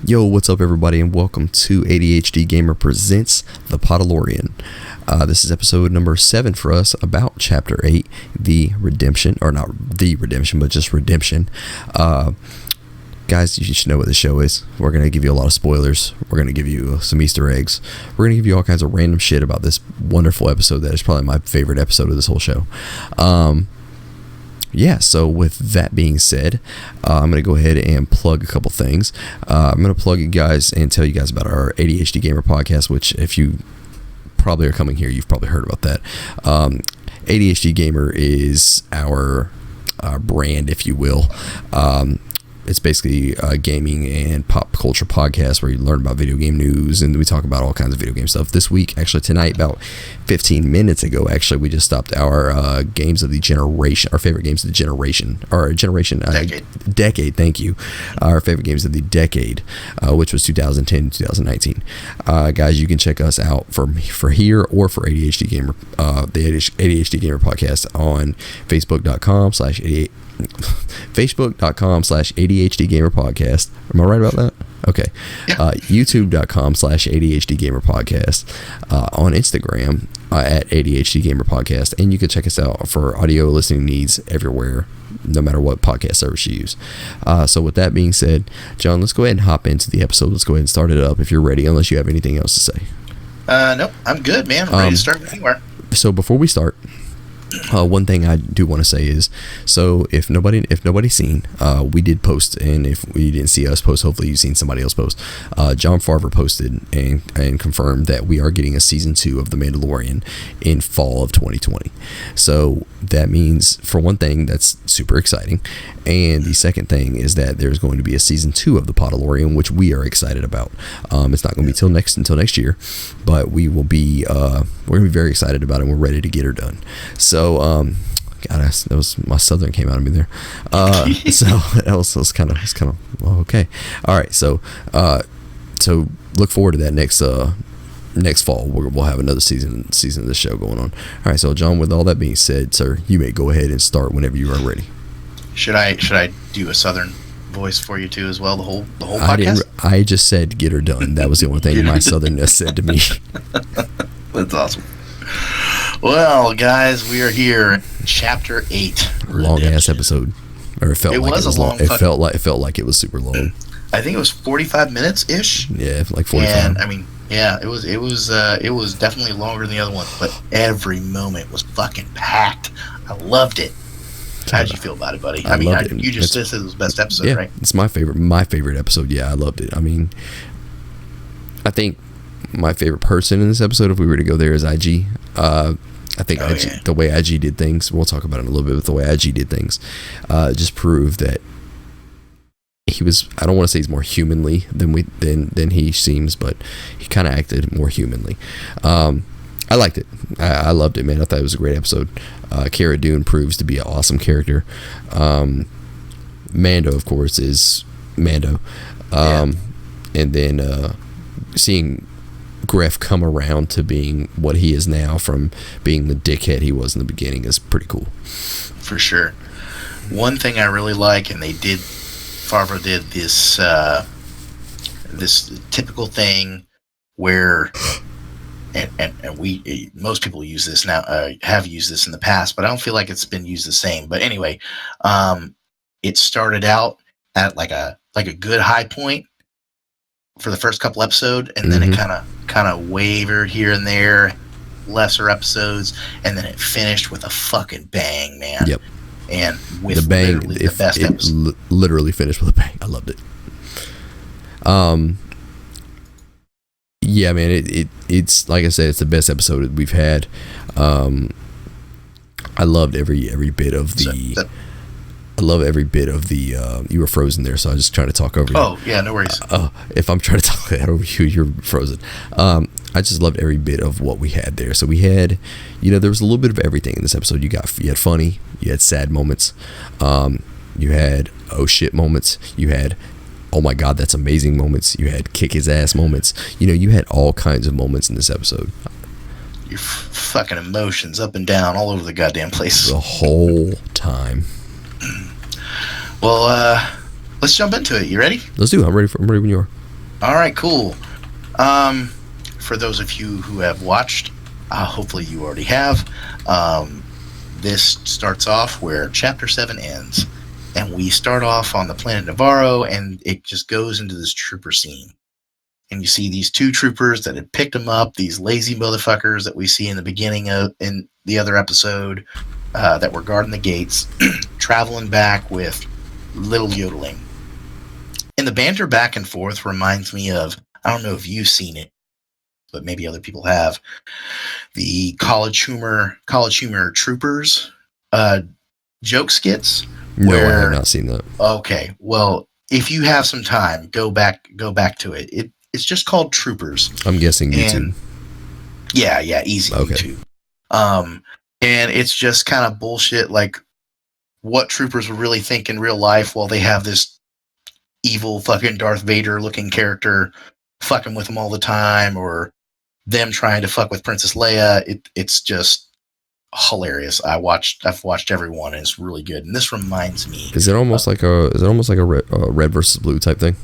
Yo, what's up, everybody, and welcome to ADHD Gamer Presents the Podalorian. This is episode number 7 for us about Chapter 8, The Redemption, or not The Redemption, but just Redemption. Guys, you should know what the show is. We're going to give you a lot of spoilers. We're going to give you some Easter eggs. We're going to give you all kinds of random shit about this wonderful episode that is probably my favorite episode of this whole show. So with that being said, I'm going to go ahead and plug a couple things. I'm going to plug you guys and tell you guys about our ADHD Gamer podcast, which if you probably are coming here, you've probably heard about that. ADHD Gamer is our brand, if you will. It's basically a gaming and pop culture podcast where you learn about video game news and we talk about all kinds of video game stuff. This week, actually tonight, about 15 minutes ago, actually, we just stopped our games of the generation, our favorite games of the generation, or generation, decade, thank you. Our favorite games of the decade, which was 2010 to 2019. Guys, you can check us out for here or for ADHD Gamer, the ADHD Gamer podcast on Facebook.com/ADHD Gamer Podcast. Am I right about that? Okay. YouTube.com/ADHD Gamer Podcast. On Instagram at ADHD Gamer Podcast. And you can check us out for audio listening needs everywhere, no matter what podcast service you use. So with that being said, John, let's go ahead and hop into the episode. Let's go ahead and start it up if you're ready, unless you have anything else to say. Nope, I'm good, man. I'm ready to start anywhere. So before we start, one thing I do want to say is, so if nobody's seen, we did post, and if we didn't see us post, hopefully you've seen somebody else post. John Farver posted and confirmed that we are getting a season 2 of The Mandalorian in fall of 2020. So that means, for one thing, that's super exciting, and the second thing is that there's going to be a season 2 of The Podalorian, which we are excited about. It's not going to be until next year, but we're going to be very excited about it, and we're ready to get her done. So God, that was my southern came out of me there. So that was kind of well, okay. All right, so look forward to that next fall. We'll have another season of the show going on. All right, so John, with all that being said, sir, you may go ahead and start whenever you are ready. Should I do a southern voice for you too as well? The whole podcast. I just said get her done. That was the only thing my southernness said to me. That's awesome. Well, guys, we are here in Chapter 8. Long ass episode, or it felt like it was long. It felt like it was super long. I think it was 45 minutes ish. Yeah, like 45. And I mean, yeah, it was definitely longer than the other one, but every moment was fucking packed. I loved it. How'd you feel about it, buddy? I mean, you just said it was the best episode, right? It's my favorite episode. Yeah, I loved it. I mean, I think my favorite person in this episode, if we were to go there, is IG. I think the way IG did things, we'll talk about it in a little bit, but the way IG did things just proved that he was, I don't want to say he's more humanly than he seems, but he kind of acted more humanly. I liked it. I loved it, man. I thought it was a great episode. Cara Dune proves to be an awesome character. Mando, of course, is Mando. And then seeing Griff come around to being what he is now from being the dickhead he was in the beginning is pretty cool. For sure. One thing I really like, and Favreau did this typical thing where, and most people use this now, have used this in the past, but I don't feel like it's been used the same. But anyway, it started out at like a good high point for the first couple episodes, and then it kind of wavered here and there, lesser episodes, and then it finished with a fucking bang, man. Yep. And with the bang, the best episode. Literally finished with a bang. I loved it. Yeah, man. It's like I said, it's the best episode that we've had. I loved every bit of the. I love every bit of the. You were frozen there, so I was just trying to talk over you. Oh yeah, no worries. If I'm trying to talk over you, you're frozen. I just loved every bit of what we had there. So we had, there was a little bit of everything in this episode. You had funny, you had sad moments, you had oh shit moments, you had oh my god that's amazing moments, you had kick his ass moments. You had all kinds of moments in this episode. Your fucking emotions up and down all over the goddamn place the whole time. Well, let's jump into it. You ready? Let's do it. I'm ready when you are. All right, cool. For those of you who have watched, hopefully you already have, this starts off where Chapter 7 ends. And we start off on the planet Navarro, and it just goes into this trooper scene. And you see these two troopers that had picked them up, these lazy motherfuckers that we see in the beginning of in the other episode that were guarding the gates, traveling back with little yodeling. And the banter back and forth reminds me of, I don't know if you've seen it, but maybe other people have, the College Humor Troopers joke skits. No, I have not seen that. Okay, well, if you have some time, go back to it. It's just called Troopers. I'm guessing YouTube. And yeah, easy okay. YouTube. And it's just kind of bullshit, like what troopers would really think in real life while they have this evil fucking Darth Vader looking character fucking with them all the time, or them trying to fuck with Princess Leia. It's just hilarious. I've watched every one, and it's really good. And this reminds me. Is it almost like a red versus blue type thing?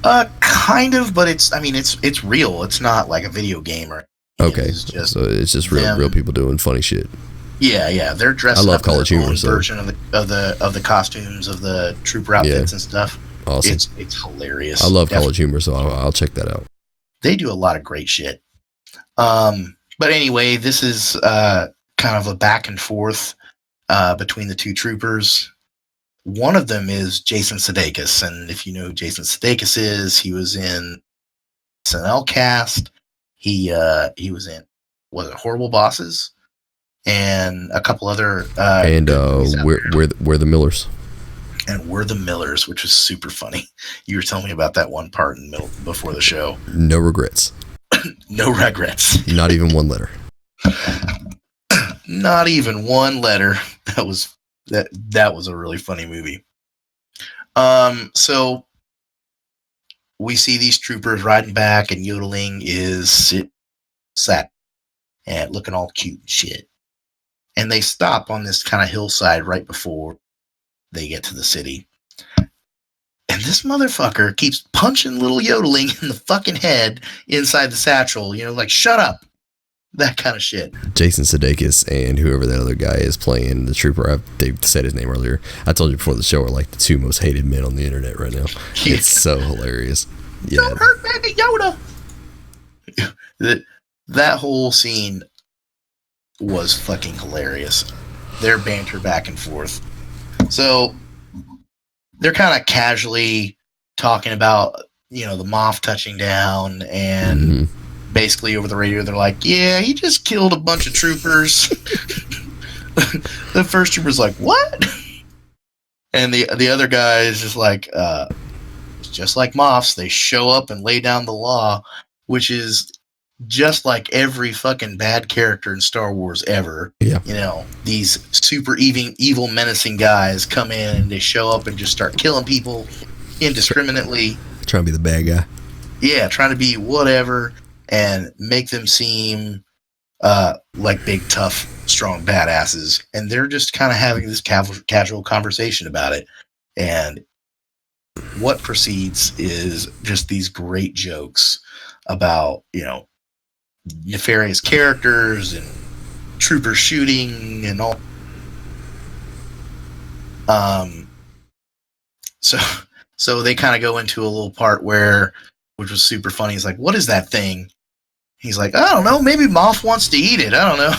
Kind of, but it's real. It's not like a video game or. Okay, so it's just real people doing funny shit. Yeah, they're dressed. I love up College in their Humor. own version of the costumes of the trooper outfits and stuff. Awesome. It's hilarious. I love College Humor, so I'll check that out. They do a lot of great shit. But anyway, this is kind of a back and forth between the two troopers. One of them is Jason Sudeikis, and if you know who Jason Sudeikis is, he was in SNL cast. He was in Horrible Bosses and a couple other and we're the Millers. And We're the Millers, which was super funny. You were telling me about that one part in the middle before the show. No regrets. No regrets. Not even one letter. Not even one letter. That was a really funny movie. So we see these troopers riding back, and yodeling is sat and looking all cute and shit. And they stop on this kind of hillside right before they get to the city. And this motherfucker keeps punching little yodeling in the fucking head inside the satchel, like, shut up. That kind of shit. Jason Sudeikis and whoever that other guy is playing the trooper, they said his name earlier. I told you before the show, are like the two most hated men on the internet right now. Yeah. It's so hilarious. Yeah. Don't hurt baby Yoda. That whole scene was fucking hilarious. Their banter back and forth. So they're kind of casually talking about, the Moff touching down, and basically over the radio they're like, yeah, he just killed a bunch of troopers. The first trooper's like, what? And the other guy is just like, it's just like Moffs, they show up and lay down the law, which is just like every fucking bad character in Star Wars ever. Yeah. These super evil menacing guys come in and they show up and just start killing people indiscriminately. Trying to be the bad guy. Yeah, trying to be whatever and make them seem like big, tough, strong badasses. And they're just kind of having this casual conversation about it. And what proceeds is just these great jokes about, nefarious characters and trooper shooting and all. So they kind of go into a little part which was super funny. He's like, what is that thing? He's like, I don't know. Maybe Moff wants to eat it. I don't know.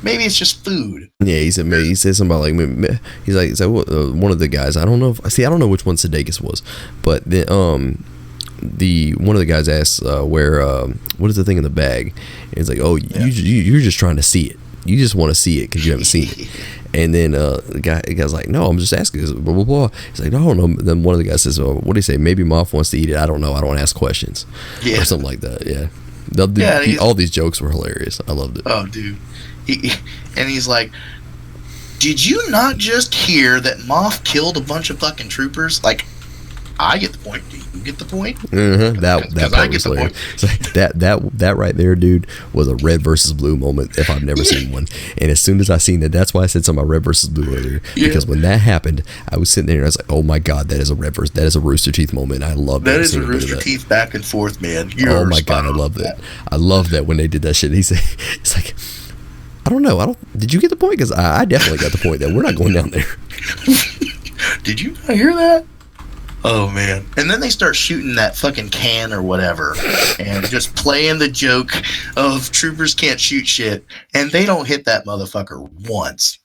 Maybe it's just food. Yeah, he said something about like, he's like one of the guys. I don't know which one Sudeikis was, but the one of the guys asked what is the thing in the bag? And he's like, oh, you're just trying to see it. You just want to see it because you haven't seen it. And then the guy's like, no, I'm just asking. Blah, blah, blah. He's like, no, I don't know. Then one of the guys says, oh, what do you say? Maybe Moff wants to eat it. I don't know. I don't ask questions. Yeah. Or something like that. Yeah. All these jokes were hilarious. I loved it. Oh, dude. And he's like, did you not just hear that Moff killed a bunch of fucking troopers? Like, I get the point. Do you get the point? That part was hilarious. So that right there, dude, was a red versus blue moment if I've never seen one. And as soon as I seen that's why I said something about red versus blue earlier. Because when that happened, I was sitting there and I was like, oh my god, that is a Rooster Teeth moment. I love that. That is a Rooster Teeth back and forth, man. Oh my god, I love that. I love that when they did that shit. He said, it's like, I don't know. Did you get the point? Because I definitely got the point that we're not going down there. Did you not hear that? Oh man. And then they start shooting that fucking can or whatever and just playing the joke of troopers can't shoot shit, and they don't hit that motherfucker once.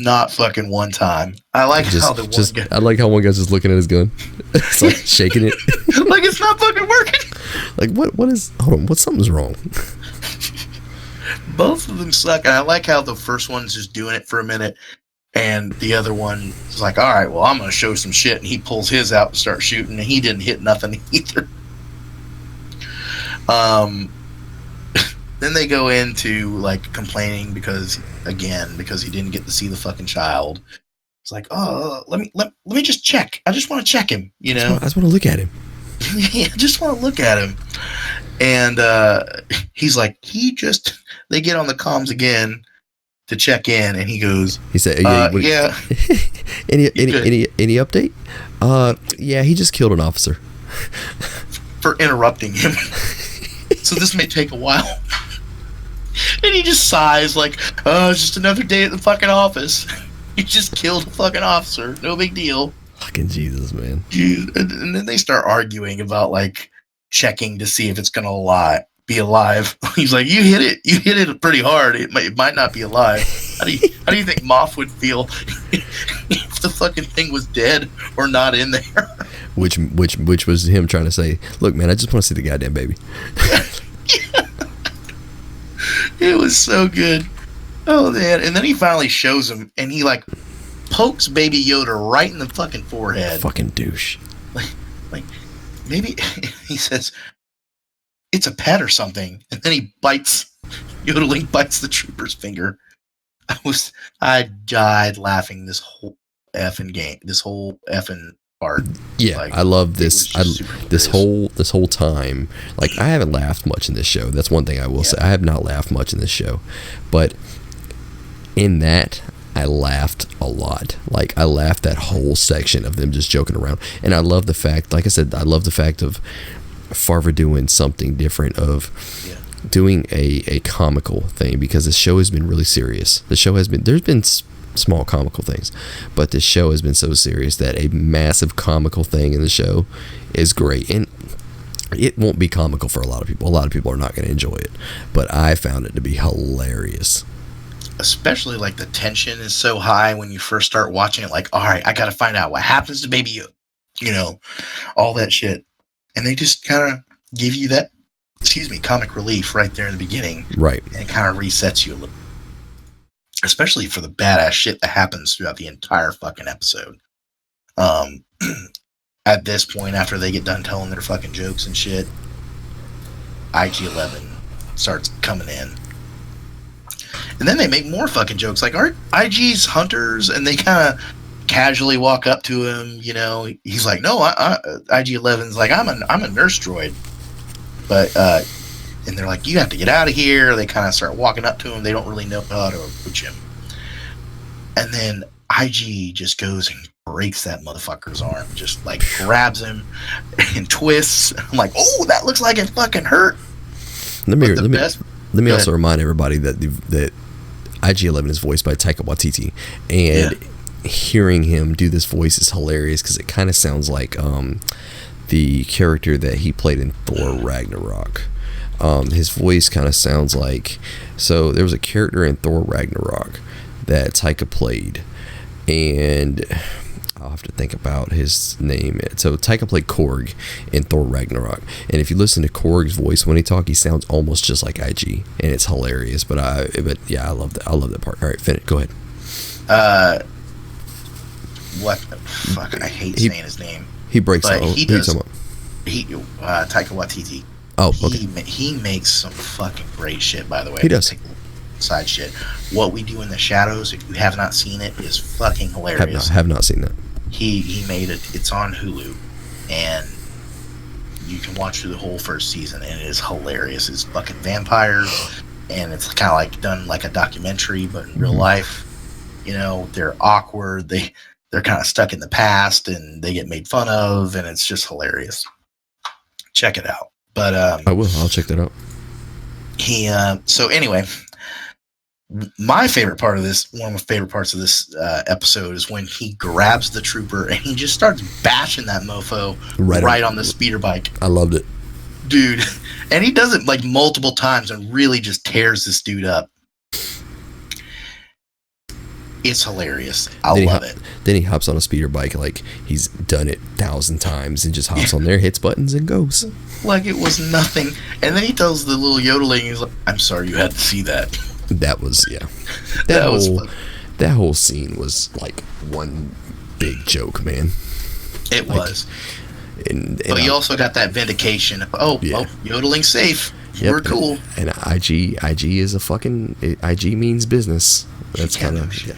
Not fucking one time. I like how the one guy, I like how one guy's just looking at his gun. It's like shaking it. Like it's not fucking working. Like something's wrong. Both of them suck, and I like how the first one's just doing it for a minute. And the other one is like, all right, well, I'm going to show some shit. And he pulls his out and starts shooting. And he didn't hit nothing either. Then they go into, like, complaining because he didn't get to see the fucking child. It's like, oh, let me just check. I just want to check him, you know? I just want to look at him. Yeah, I just want to look at him. And he's like, they get on the comms again to check in, and he said, yeah. Any update? Yeah, he just killed an officer. For interrupting him. So this may take a while. And he just sighs like, oh, it's just another day at the fucking office. You just killed a fucking officer. No big deal. Fucking Jesus, man. And then they start arguing about, like, checking to see if it's going to be alive. He's like, you hit it pretty hard. It might not be alive. How do you think Moff would feel if the fucking thing was dead or not in there? Which was him trying to say, look, man, I just want to see the goddamn baby. Yeah. It was so good. Oh man. And then he finally shows him, and he like pokes Baby Yoda right in the fucking forehead. Fucking douche. Like maybe he says it's a pet or something, and then he Yodeling bites the trooper's finger. I died laughing this whole effing part. Yeah, like, I love this. This whole time, like, I haven't laughed much in this show. That's one thing I will say. I have not laughed much in this show, but in that, I laughed a lot. Like, I laughed that whole section of them just joking around, and I love the fact, like I said, I love the fact of Farva doing something different, of doing a comical thing, because the show has been really serious. There's been small comical things, but this show has been so serious that a massive comical thing in the show is great. And it won't be comical for a lot of people. A lot of people are not going to enjoy it, but I found it to be hilarious. Especially, like, the tension is so high when you first start watching it. Like, all right, I got to find out what happens to Baby Yoda, you know, all that shit. And they just kind of give you that, comic relief right there in the beginning. Right. And it kind of resets you a little. Especially for the badass shit that happens throughout the entire fucking episode. At this point, after they get done telling their fucking jokes and shit, IG-11 starts coming in. And then they make more fucking jokes. Like, aren't IG's hunters? And they kind of casually walk up to him, you know. He's like, no, IG-11's like, I'm a nurse droid. But, and they're like, you have to get out of here. They kind of start walking up to him. They don't really know how to approach him. And then IG just goes and breaks that motherfucker's arm. Just, like, grabs him and twists. I'm like, oh, that looks like it fucking hurt. Let me also remind everybody that IG-11 is voiced by Taika Waititi. And hearing him do this voice is hilarious, because it kind of sounds like the character that he played in Thor Ragnarok. His voice kind of sounds like, so there was a character in Thor Ragnarok that Taika played, and I'll have to think about his name. So Taika played Korg in Thor Ragnarok, and if you listen to Korg's voice when he talks, he sounds almost just like IG, and it's hilarious. But yeah, I love that. I love that part. All right, finish. Go ahead. What the fuck? I hate saying his name. He breaks out. He does. Taika Waititi. Oh, okay. He makes some fucking great shit, by the way. He does. Side shit. What We Do in the Shadows, if you have not seen it, is fucking hilarious. Have not seen that. He made it. It's on Hulu. and you can watch through the whole first season, and it is hilarious. It's fucking vampires, and it's kind of like done like a documentary, but in real life. You know, they're awkward. They're kind of stuck in the past, and they get made fun of, and it's just hilarious. Check it out. But I will. I'll check that out. So anyway, my favorite part of this, one of my favorite parts of this episode is when he grabs the trooper and he just starts bashing that mofo right on the speeder bike. I loved it. Dude. And he does it like multiple times and really just tears this dude up. It's hilarious. I love it. Then he hops on a speeder bike like he's done it 1,000 times and just hops on there, hits buttons, and goes. Like it was nothing. And then he tells the little yodeling, he's like, I'm sorry you had to see that. That was, yeah. That whole scene was like one big joke, man. It was. And but you also got that vindication of, yodeling's safe. We're cool. And IG is a fucking, IG means business. That's kind of shit.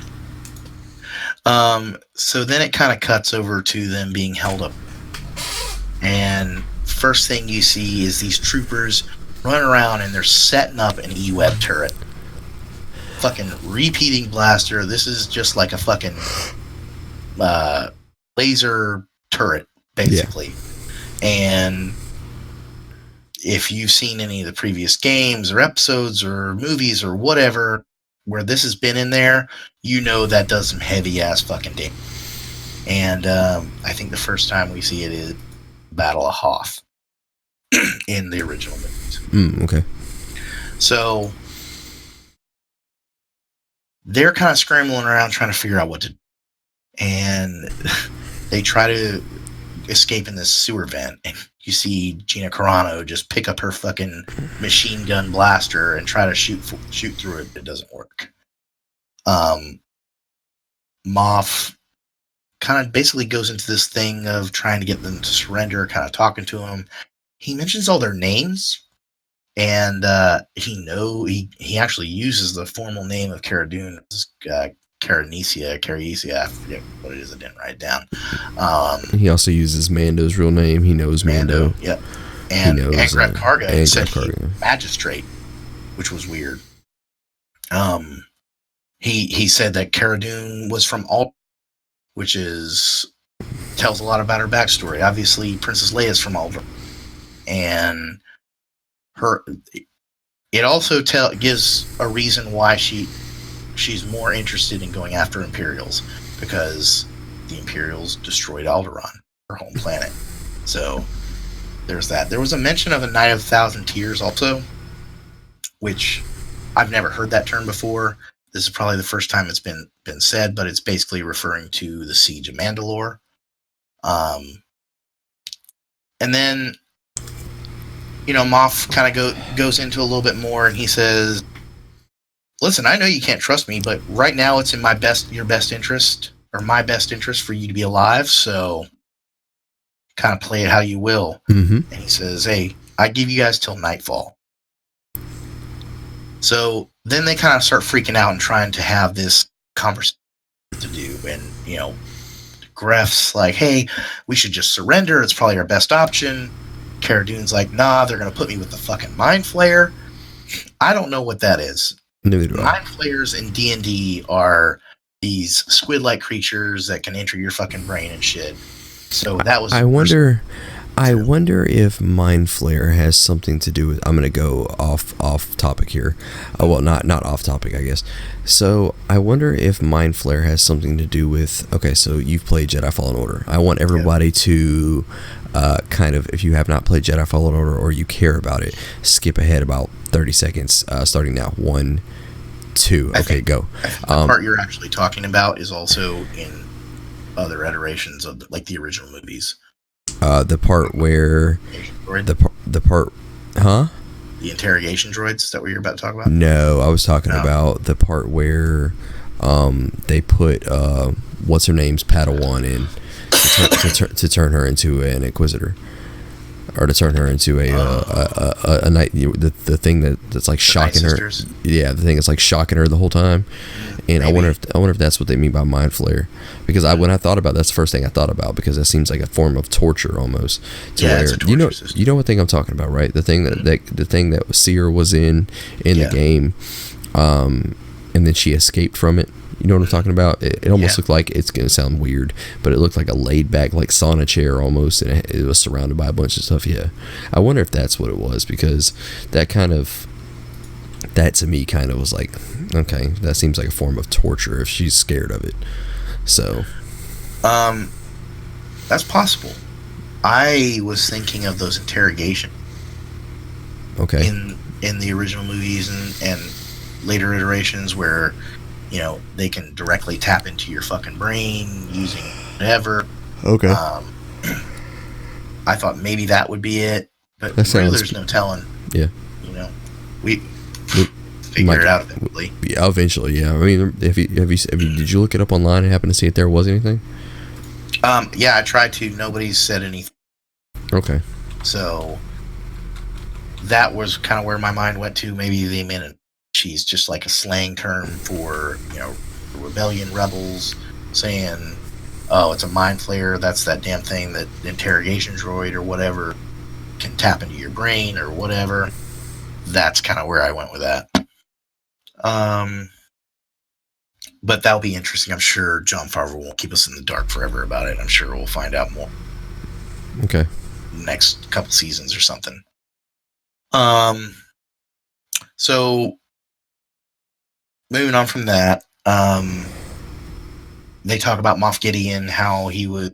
So then it kind of cuts over to them being held up. And first thing you see is these troopers run around and they're setting up an E-Web turret. Fucking repeating blaster. This is just like a fucking laser turret, basically. Yeah. And if you've seen any of the previous games or episodes or movies or whatever where this has been in there, you know that does some heavy ass fucking damage. And I think the first time we see it is Battle of Hoth in the original movies. Okay. So they're kind of scrambling around trying to figure out what to do. And they try to escape in this sewer vent. And you see Gina Carano just pick up her fucking machine gun blaster and try to shoot through it. It doesn't work. Moff kind of basically goes into this thing of trying to get them to surrender, kind of talking to them. He mentions all their names, and he actually uses the formal name of Cara Dune, Caranesia, I forget what it is. I didn't write it down. He also uses Mando's real name. He knows Mando. Yep. And Angrat Karga said magistrate, which was weird. He said that Cara Dune was from Alderaan, which tells a lot about her backstory. Obviously, Princess Leia is from Alderaan, and it also gives a reason why she's more interested in going after Imperials, because the Imperials destroyed Alderaan, her home planet. So there's that. There was a mention of a Night of 1,000 Tears also, which I've never heard that term before. This is probably the first time it's been said, but it's basically referring to the Siege of Mandalore. And then, Moff kind of goes into a little bit more, and he says, listen, I know you can't trust me, but right now it's in your best interest, or my best interest for you to be alive, so kind of play it how you will. Mm-hmm. And he says, hey, I give you guys till nightfall. So then they kind of start freaking out and trying to have this conversation to do. And, Greff's like, hey, we should just surrender. It's probably our best option. Cara Dune's like, nah, they're going to put me with the fucking Mind Flayer. I don't know what that is. Mind Flayers in D&D are these squid-like creatures that can enter your fucking brain and shit. So that was... I wonder if Mind Flayer has something to do with... I'm going to go off topic here. Well, not off topic, I guess. So I wonder if Mind Flayer has something to do with... Okay, so you've played Jedi Fallen Order. I want everybody to kind of, if you have not played Jedi Fallen Order or you care about it, skip ahead about 30 seconds, starting now. 1, 2. Okay, go. I think the part you're actually talking about is also in other iterations of the original movies. The part where the part, huh? The interrogation droids. Is that what you're about to talk about? No, I was talking about the part where they put what's her name's Padawan in to turn her into an Inquisitor. or to turn her into a night, the thing that's like shocking her. Yeah, the thing that's like shocking her the whole time. And maybe. I wonder if that's what they mean by mind flare, because when I thought about that's the first thing I thought about, because that seems like a form of torture almost. It's a torture system. You know what thing I'm talking about, right? The thing the thing that Seer was in the game, and then she escaped from it. You know what I'm talking about? It almost looked like, it's going to sound weird, but it looked like a laid back, like sauna chair almost, and it was surrounded by a bunch of stuff. Yeah. I wonder if that's what it was, because that to me kind of was like, okay, that seems like a form of torture if she's scared of it. So. That's possible. I was thinking of those interrogation. Okay. In the original movies and later iterations where, you know, they can directly tap into your fucking brain using whatever. Okay. I thought maybe that would be it, but really there's no telling. Yeah. You know, we figure it out eventually. Yeah, eventually. Yeah. I mean, did you look it up online and happen to see if there was anything? Yeah, I tried to. Nobody said anything. Okay. So that was kind of where my mind went to. Maybe they meant she's just like a slang term for, you know, rebellion rebels, saying, oh, it's a mind flayer. That's that damn thing that interrogation droid or whatever can tap into your brain or whatever. That's kind of where I went with that. But that'll be interesting. I'm sure Jon Favreau won't keep us in the dark forever about it. I'm sure we'll find out more. Okay. Next couple seasons or something. So moving on from that, they talk about Moff Gideon, how he was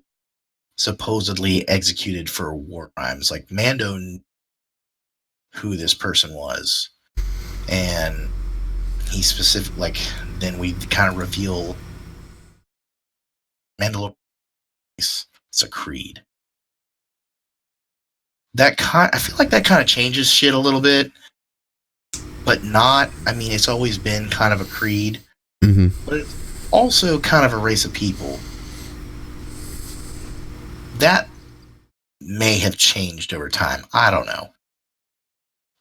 supposedly executed for war crimes. Like, Mando knew who this person was, and he specific, like, then we kind of reveal Mandalorian. It's a creed. I feel like that kind of changes shit a little bit, but not. I mean, it's always been kind of a creed, but it's also kind of a race of people. That may have changed over time. I don't know.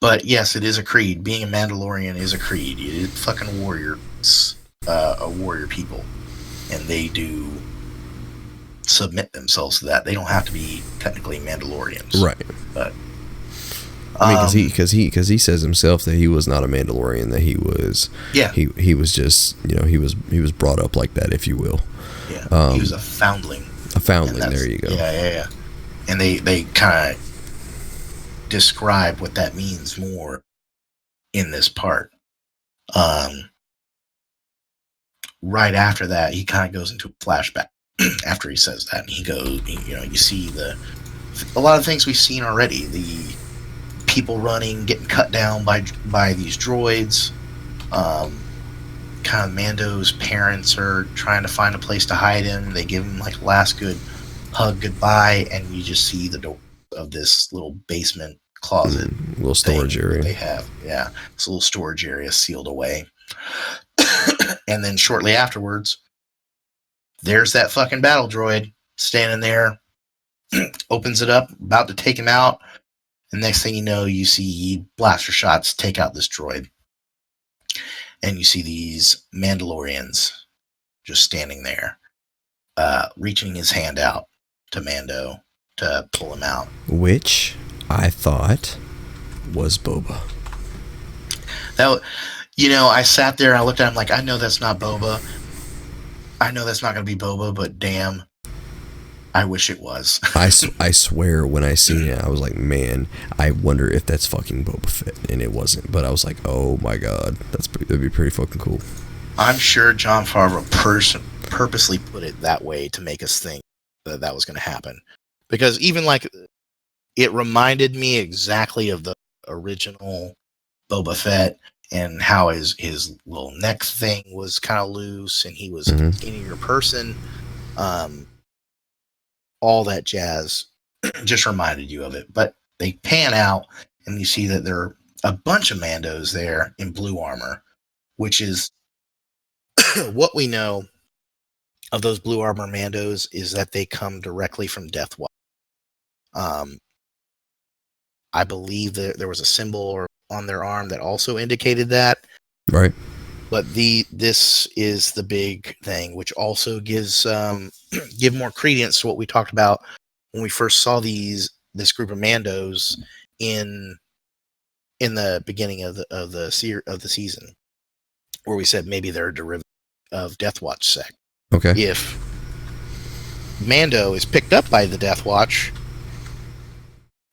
But yes, it is a creed. Being a Mandalorian is a creed. It is fucking warriors, a warrior people, and they do submit themselves to that. They don't have to be technically Mandalorians, right? But I mean, because he says himself that he was not a Mandalorian, that he was, he was just, you know, he was brought up like that, if you will. Yeah, he was a foundling. A foundling. There you go. Yeah. And they kind of describe what that means more in this part. Right after that, he kind of goes into a flashback after he says that, and he goes, you know, you see a lot of things we've seen already. The people running, getting cut down by these droids. Kind of Mando's parents are trying to find a place to hide him. They give him like last good hug goodbye, and you just see the door of this little basement closet, little storage area they have. Yeah, it's a little storage area sealed away. And then shortly afterwards, there's that fucking battle droid standing there, opens it up, about to take him out. And next thing you know, you see blaster shots take out this droid. And you see these Mandalorians just standing there, reaching his hand out to Mando to pull him out. Which I thought was Boba. That, you know, I sat there and I looked at him like, I know that's not Boba. I know that's not going to be Boba, but damn, I wish it was. I swear when I seen it, I was like, man, I wonder if that's fucking Boba Fett. And it wasn't. But I was like, oh my god, that'd be pretty fucking cool. I'm sure Jon Favreau purposely put it that way to make us think that was going to happen. Because even like, it reminded me exactly of the original Boba Fett, and how his little neck thing was kind of loose, and he was a skinnier person. All that jazz just reminded you of it. But they pan out, and you see that there are a bunch of Mandos there in blue armor, which is what we know of those blue armor Mandos, is that they come directly from Death Watch. I believe that there was a symbol on their arm that also indicated that. Right. But this is the big thing, which also gives give more credence to what we talked about when we first saw this group of Mandos in the beginning of the season, where we said maybe they're a derivative of Death Watch sect. Okay. If Mando is picked up by the Death Watch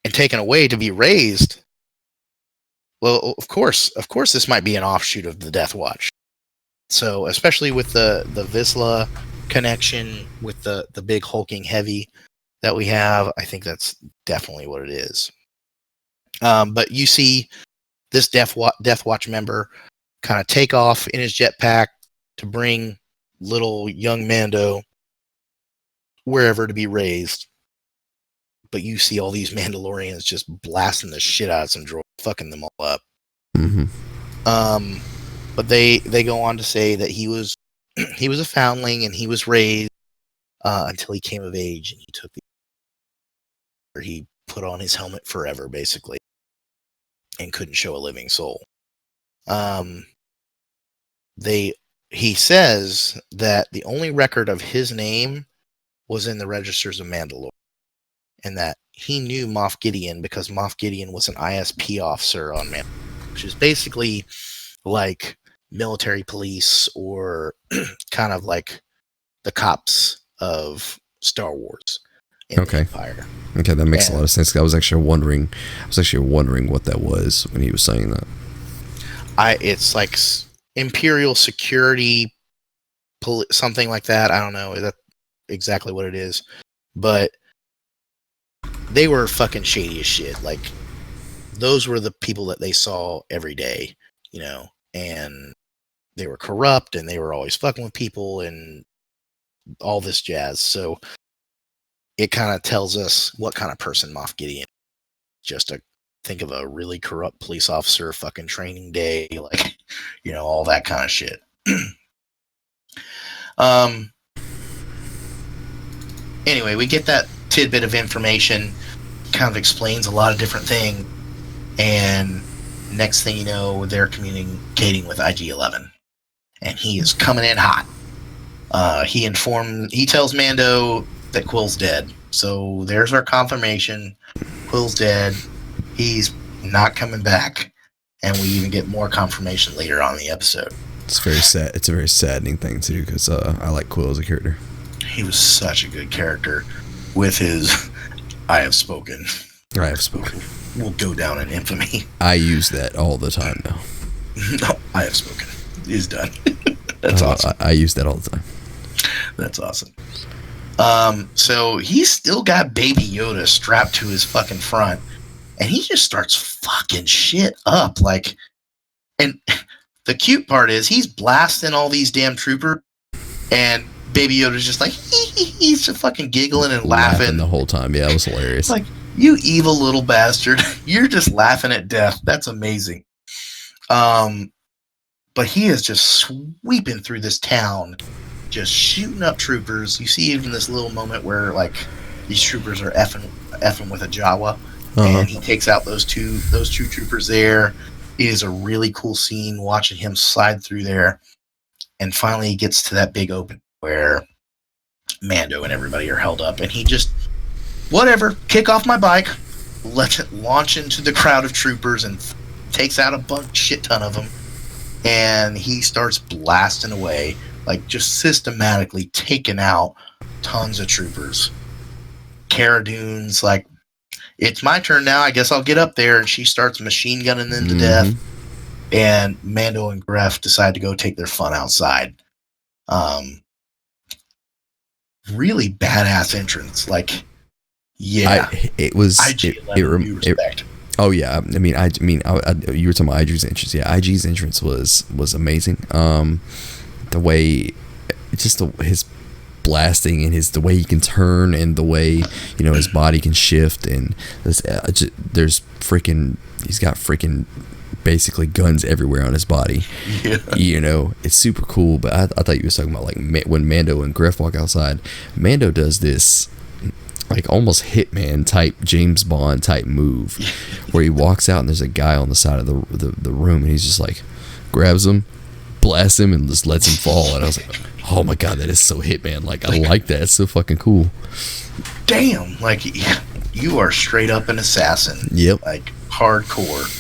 and taken away to be raised, well, of course, this might be an offshoot of the Death Watch. So, especially with the Vizsla connection with the big hulking heavy that we have, I think that's definitely what it is. But you see this Death Watch member kind of take off in his jetpack to bring little young Mando wherever to be raised. But you see all these Mandalorians just blasting the shit out of some droids, fucking them all up. Mm-hmm. But they go on to say that he was a foundling and he was raised until he came of age, and he put on his helmet forever, basically, and couldn't show a living soul. He says that the only record of his name was in the registers of Mandalore, and that he knew Moff Gideon because Moff Gideon was an ISP officer on Mandalore, which is basically like military police or kind of like the cops of Star Wars in the Empire. Okay, that makes a lot of sense. I was actually wondering what that was when he was saying that. It's like Imperial Security, something like that. I don't know that's exactly what it is, but they were fucking shady as shit. Like, those were the people that they saw every day, you know, and they were corrupt and they were always fucking with people and all this jazz. So it kind of tells us what kind of person Moff Gideon is. Just to think of a really corrupt police officer, fucking training day, like, you know, all that kind of shit. Anyway, we get that tidbit of information, kind of explains a lot of different things, and next thing you know, they're communicating with IG-11, and he is coming in hot. He tells Mando that Quill's dead, so there's our confirmation. Quill's dead. He's not coming back, and we even get more confirmation later on in the episode. It's very sad. It's a very saddening thing too, because I like Quill as a character. He was such a good character with his "I have spoken." I have spoken. Will go down in infamy. I use that all the time now. No, I have spoken. Is done. That's awesome. I use that all the time. That's awesome. So he's still got Baby Yoda strapped to his fucking front, and he just starts fucking shit up. Like, and the cute part is he's blasting all these damn troopers, and Baby Yoda's just like, he's just fucking giggling and laughing the whole time. Yeah, it was hilarious. Like, you evil little bastard. You're just laughing at death. That's amazing. But he is just sweeping through this town, just shooting up troopers. You see even this little moment where, like, these troopers are effing with a Jawa, and he takes out those two troopers there. It is a really cool scene watching him slide through there, and finally he gets to that big open where Mando and everybody are held up, and he just, whatever, kick off my bike, let it launch into the crowd of troopers, and takes out a shit ton of them, and he starts blasting away, like, just systematically taking out tons of troopers. Cara Dune's like, it's my turn now, I guess I'll get up there, and she starts machine gunning them to death, and Mando and Greff decide to go take their fun outside. Really badass entrance, like, yeah, it was. Respect. Oh yeah, I mean, you were talking about IG's entrance. Yeah, IG's entrance was amazing. The way, just his blasting and the way he can turn and the way, you know, his body can shift, and he's got freaking basically guns everywhere on his body. Yeah. You know, it's super cool. But I thought you were talking about, like, when Mando and Greff walk outside. Mando does this. like almost Hitman type, James Bond type move, where he walks out and there's a guy on the side of the room, and he's just like grabs him, blasts him, and just lets him fall. And I was like, oh my god, that is so Hitman. Like, I like that. It's so fucking cool. Damn, like you are straight up an assassin. Yep. Like hardcore.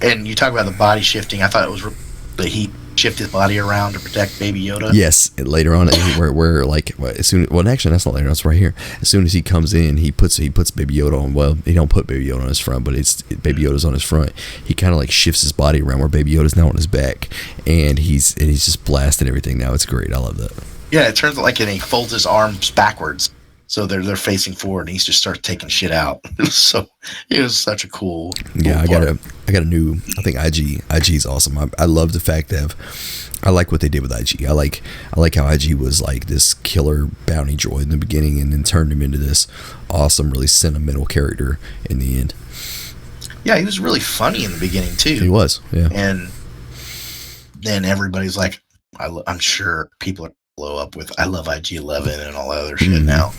And you talk about the body shifting. I thought it was that he shift his body around to protect Baby Yoda. Yes, later on, where like as soon, well, actually that's not later. That's right here. As soon as he comes in, he puts Baby Yoda on. Well, he don't put Baby Yoda on his front, but it's Baby Yoda's on his front. He kind of like shifts his body around where Baby Yoda's now on his back, and he's just blasting everything now. It's great. I love that. Yeah, it turns out like, and he folds his arms backwards, so they're facing forward, and he just starts taking shit out. It was such a cool. Yeah, I got a new. I think IG's awesome. I love the fact that I like what they did with IG. I like how IG was like this killer bounty droid in the beginning, and then turned him into this awesome, really sentimental character in the end. Yeah, he was really funny in the beginning too. He was, yeah. And then everybody's like, I'm sure people are blow up with I love IG-11 and all that other shit now,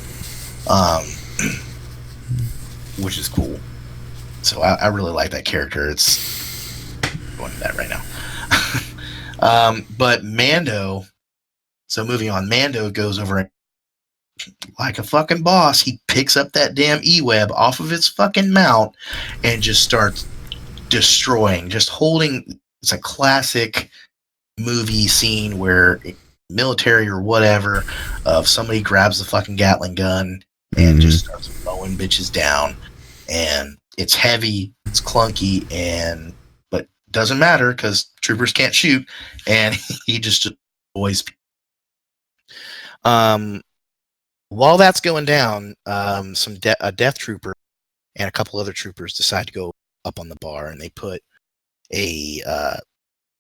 which is cool. So I really like that character. It's going to that right now. But Mando, so moving on, Mando goes over and, like a fucking boss, he picks up that damn E-web off of its fucking mount and just starts destroying, just holding. It's a classic movie scene where military or whatever, of somebody grabs the fucking Gatling gun and just starts mowing bitches down. And it's heavy, it's clunky, but doesn't matter because troopers can't shoot, and he just always. While that's going down, a death trooper and a couple other troopers decide to go up on the bar, and they put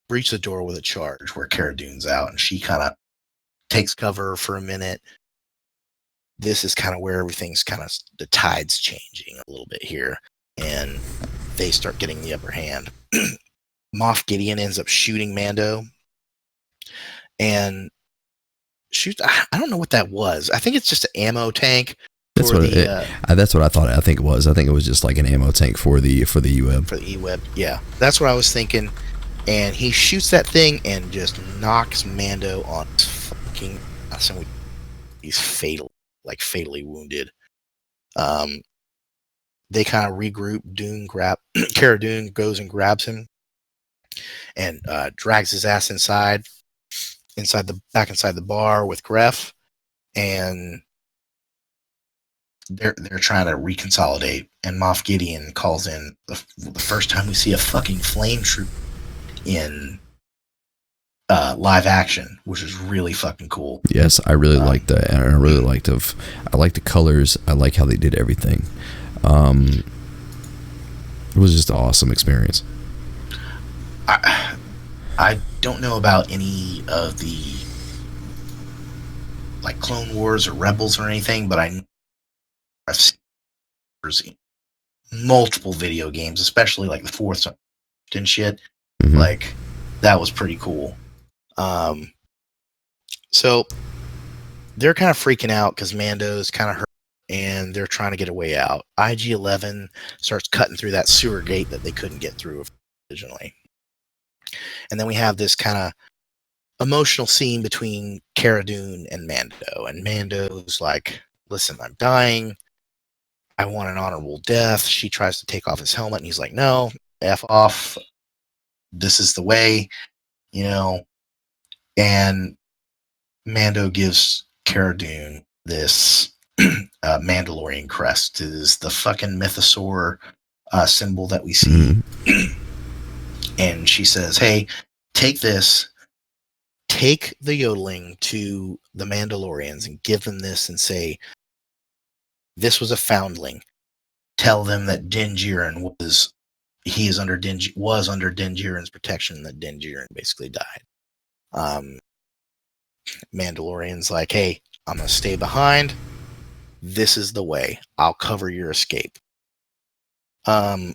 breach the door with a charge where Cara Dune's out, and she kind of takes cover for a minute. This is kind of where everything's kind of, the tide's changing a little bit here, and they start getting the upper hand. Moff Gideon ends up shooting Mando, and shoots. I don't know what that was. I think it's just an ammo tank. That's what that's what I thought. I think it was. I think it was just like an ammo tank for the E-web. For the E-web, yeah. That's what I was thinking. And he shoots that thing and just knocks Mando on his fucking ass, and he's fatally wounded. They kind of regroup. Cara Dune goes and grabs him and drags his ass inside the bar with Greff, and they're trying to reconsolidate. And Moff Gideon calls in the first time we see a fucking flame troop in live action, which is really fucking cool. Yes, I really like that, and I really liked I like the colors. I like how they did everything. It was just an awesome experience. I don't know about any of the like Clone Wars or Rebels or anything, but I've seen multiple video games, especially like the fourth and shit. Mm-hmm. Like that was pretty cool. So they're kind of freaking out because Mando's kind of hurt, and they're trying to get a way out. IG-11 starts cutting through that sewer gate that they couldn't get through originally. And then we have this kind of emotional scene between Cara Dune and Mando. And Mando's like, listen, I'm dying. I want an honorable death. She tries to take off his helmet, and he's like, no, F off. This is the way, And Mando gives Cara Dune this Mandalorian crest. It is the fucking mythosaur symbol that we see. And she says, hey, take this. Take the yodeling to the Mandalorians and give them this and say, this was a foundling. Tell them that Din Djarin was under Din Djarin's protection, that Din Djarin basically died. Mandalorian's like, hey, I'm going to stay behind. This is the way. I'll cover your escape. Well,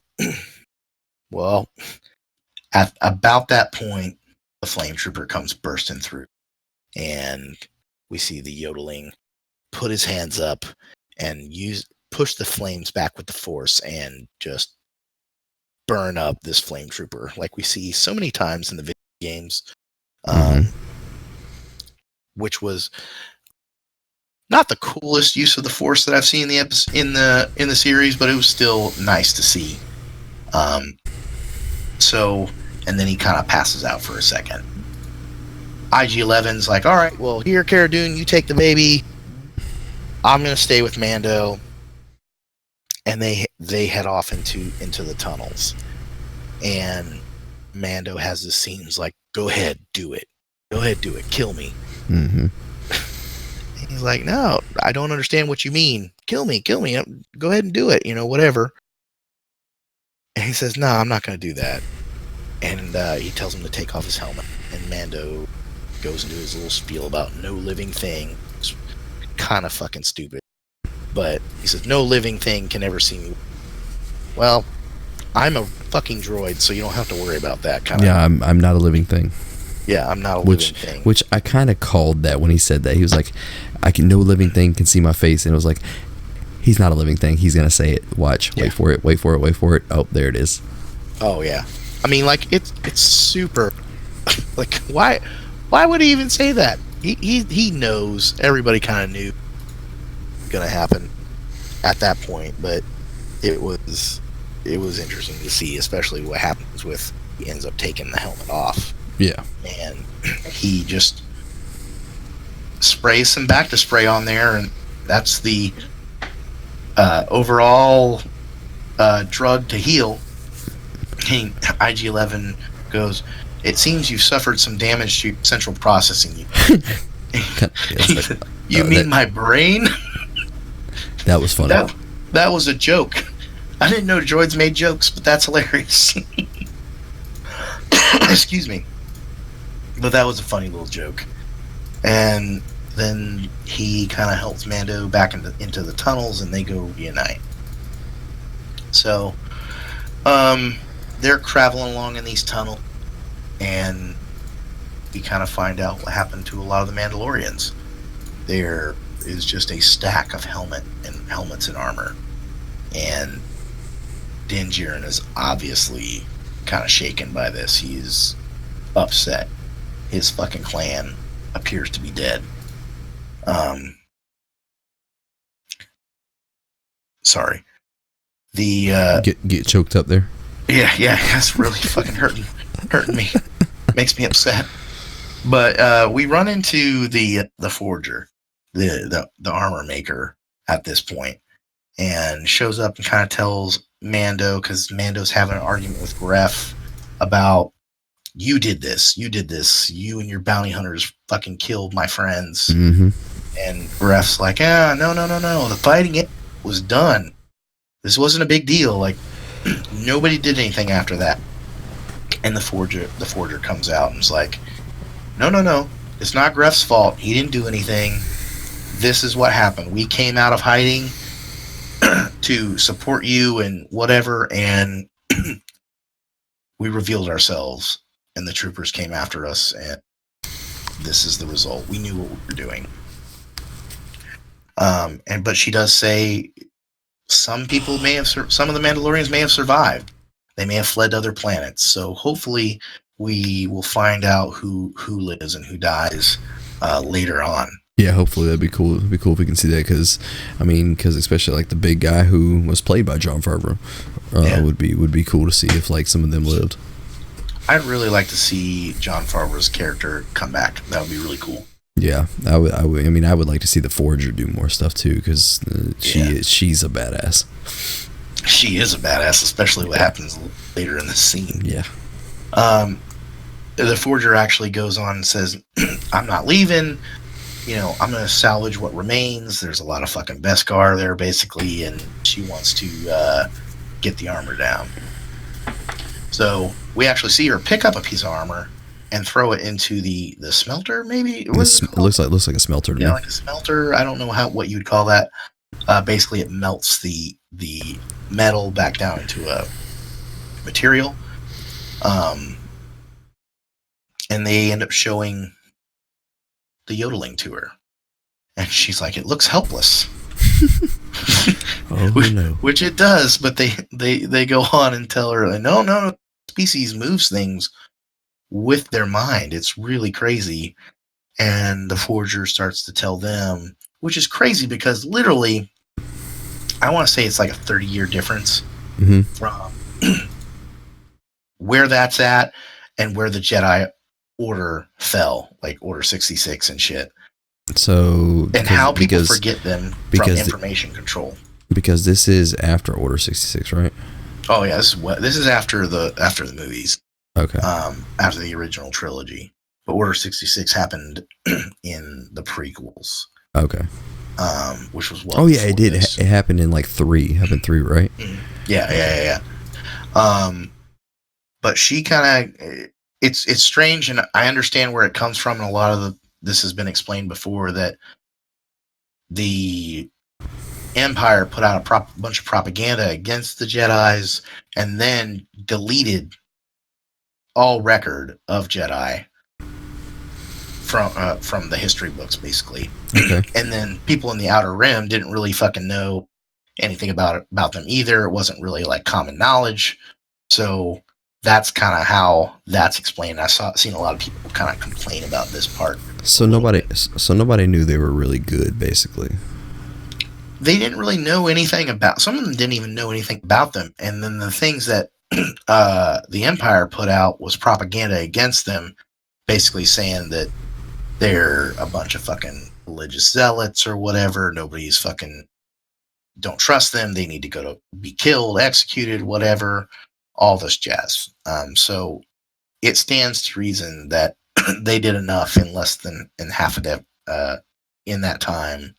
at about that point, the flame trooper comes bursting through, and we see the yodeling put his hands up and push the flames back with the Force and just burn up this flame trooper like we see so many times in the video games, which was not the coolest use of the Force that I've seen in the series, but it was still nice to see. So, and then he kind of passes out for a second. IG-11's like, all right, well, here, Cara Dune, you take the baby. I'm going to stay with Mando. And they head off into the tunnels. And Mando has this scene. He's like, go ahead, do it. Go ahead, do it. Kill me. Mm-hmm. And he's like, no, I don't understand what you mean. Kill me. Go ahead and do it. Whatever. And he says, no, I'm not going to do that. And he tells him to take off his helmet. And Mando goes into his little spiel about no living thing. It's kind of fucking stupid. But he says, no living thing can ever see me. Well, I'm a fucking droid, so you don't have to worry about that kind of. Yeah, I'm not a living thing. Yeah, I'm not a living thing. Which I kind of called that when he said that. He was like, no living thing can see my face. And it was like, he's not a living thing. He's going to say it. Watch. Yeah. Wait for it. Oh, there it is. Oh, yeah. I mean, like, it's super. Like, why would he even say that? He knows. Everybody kind of knew going to happen at that point, but it was interesting to see, especially what happens with he ends up taking the helmet off. Yeah. And he just sprays some Bacta spray on there, and that's the overall drug to heal. And IG-11 goes, it seems you've suffered some damage to central processing. You mean my brain? That was funny. That was a joke. I didn't know droids made jokes, but that's hilarious. Excuse me. But that was a funny little joke. And then he kind of helps Mando back into the tunnels, and they go reunite. So, they're traveling along in these tunnels, and we kind of find out what happened to a lot of the Mandalorians. There is just a stack of helmets and armor, and Din Djarin is obviously kind of shaken by this. He's upset. His fucking clan appears to be dead. Sorry. The get choked up there. Yeah, that's really fucking hurting me. Makes me upset. But we run into the forger, the armor maker at this point, and shows up and kind of tells Mando, because Mando's having an argument with Gref about, you did this, you and your bounty hunters fucking killed my friends. Mm-hmm. And Gref's like, no, the fighting was done. This wasn't a big deal. Like, nobody did anything after that. And the forger comes out and is like, no, it's not Gref's fault. He didn't do anything. This is what happened. We came out of hiding to support you and whatever, and we revealed ourselves, and the troopers came after us, and this is the result. We knew what we were doing. But she does say some of the Mandalorians may have survived. They may have fled to other planets. So hopefully we will find out who lives and who dies later on. Yeah, hopefully that'd be cool. It'd be cool if we can see that, because especially like the big guy who was played by Jon Favreau would be cool to see if like some of them lived. I'd really like to see Jon Favreau's character come back. That would be really cool. Yeah, I would like to see the Forger do more stuff too, because she's a badass. She is a badass, especially what happens later in the scene. Yeah. The Forger actually goes on and says, I'm not leaving. I'm going to salvage what remains. There's a lot of fucking Beskar there, basically, and she wants to get the armor down. So we actually see her pick up a piece of armor and throw it into the smelter, maybe? It looks like a smelter to me. Yeah, like a smelter. I don't know what you'd call that. Basically, it melts the metal back down into a material. And they end up showing the yodeling to her. And she's like, it looks helpless. Which it does, but they go on and tell her, no, species moves things with their mind. It's really crazy. And the Forger starts to tell them, which is crazy because literally, I want to say it's like a 30-year difference from where that's at and where the Jedi Order fell, like Order 66 and shit. So, and how people forget them from information control. Because this is after Order 66, right? Oh yeah, this is after the movies. Okay. After the original trilogy, but Order 66 happened in the prequels. Okay. Which was well. Oh yeah, it did. It happened in like 3. Happened 3, right? Yeah. But she kind of, it's strange, and I understand where it comes from. And a lot of this has been explained before, that the Empire put out a bunch of propaganda against the Jedis, and then deleted all record of Jedi from the history books, basically. Okay. And then people in the Outer Rim didn't really fucking know anything about them either. It wasn't really like common knowledge. So that's kind of how that's explained. Seen a lot of people kind of complain about this part. So nobody knew they were really good, basically. They didn't really know anything about. Some of them didn't even know anything about them. And then the things that the Empire put out was propaganda against them, basically saying that they're a bunch of fucking religious zealots or whatever. Nobody's fucking, don't trust them. They need to go to be killed, executed, whatever. All this jazz. So it stands to reason that they did enough in less than half a day in that time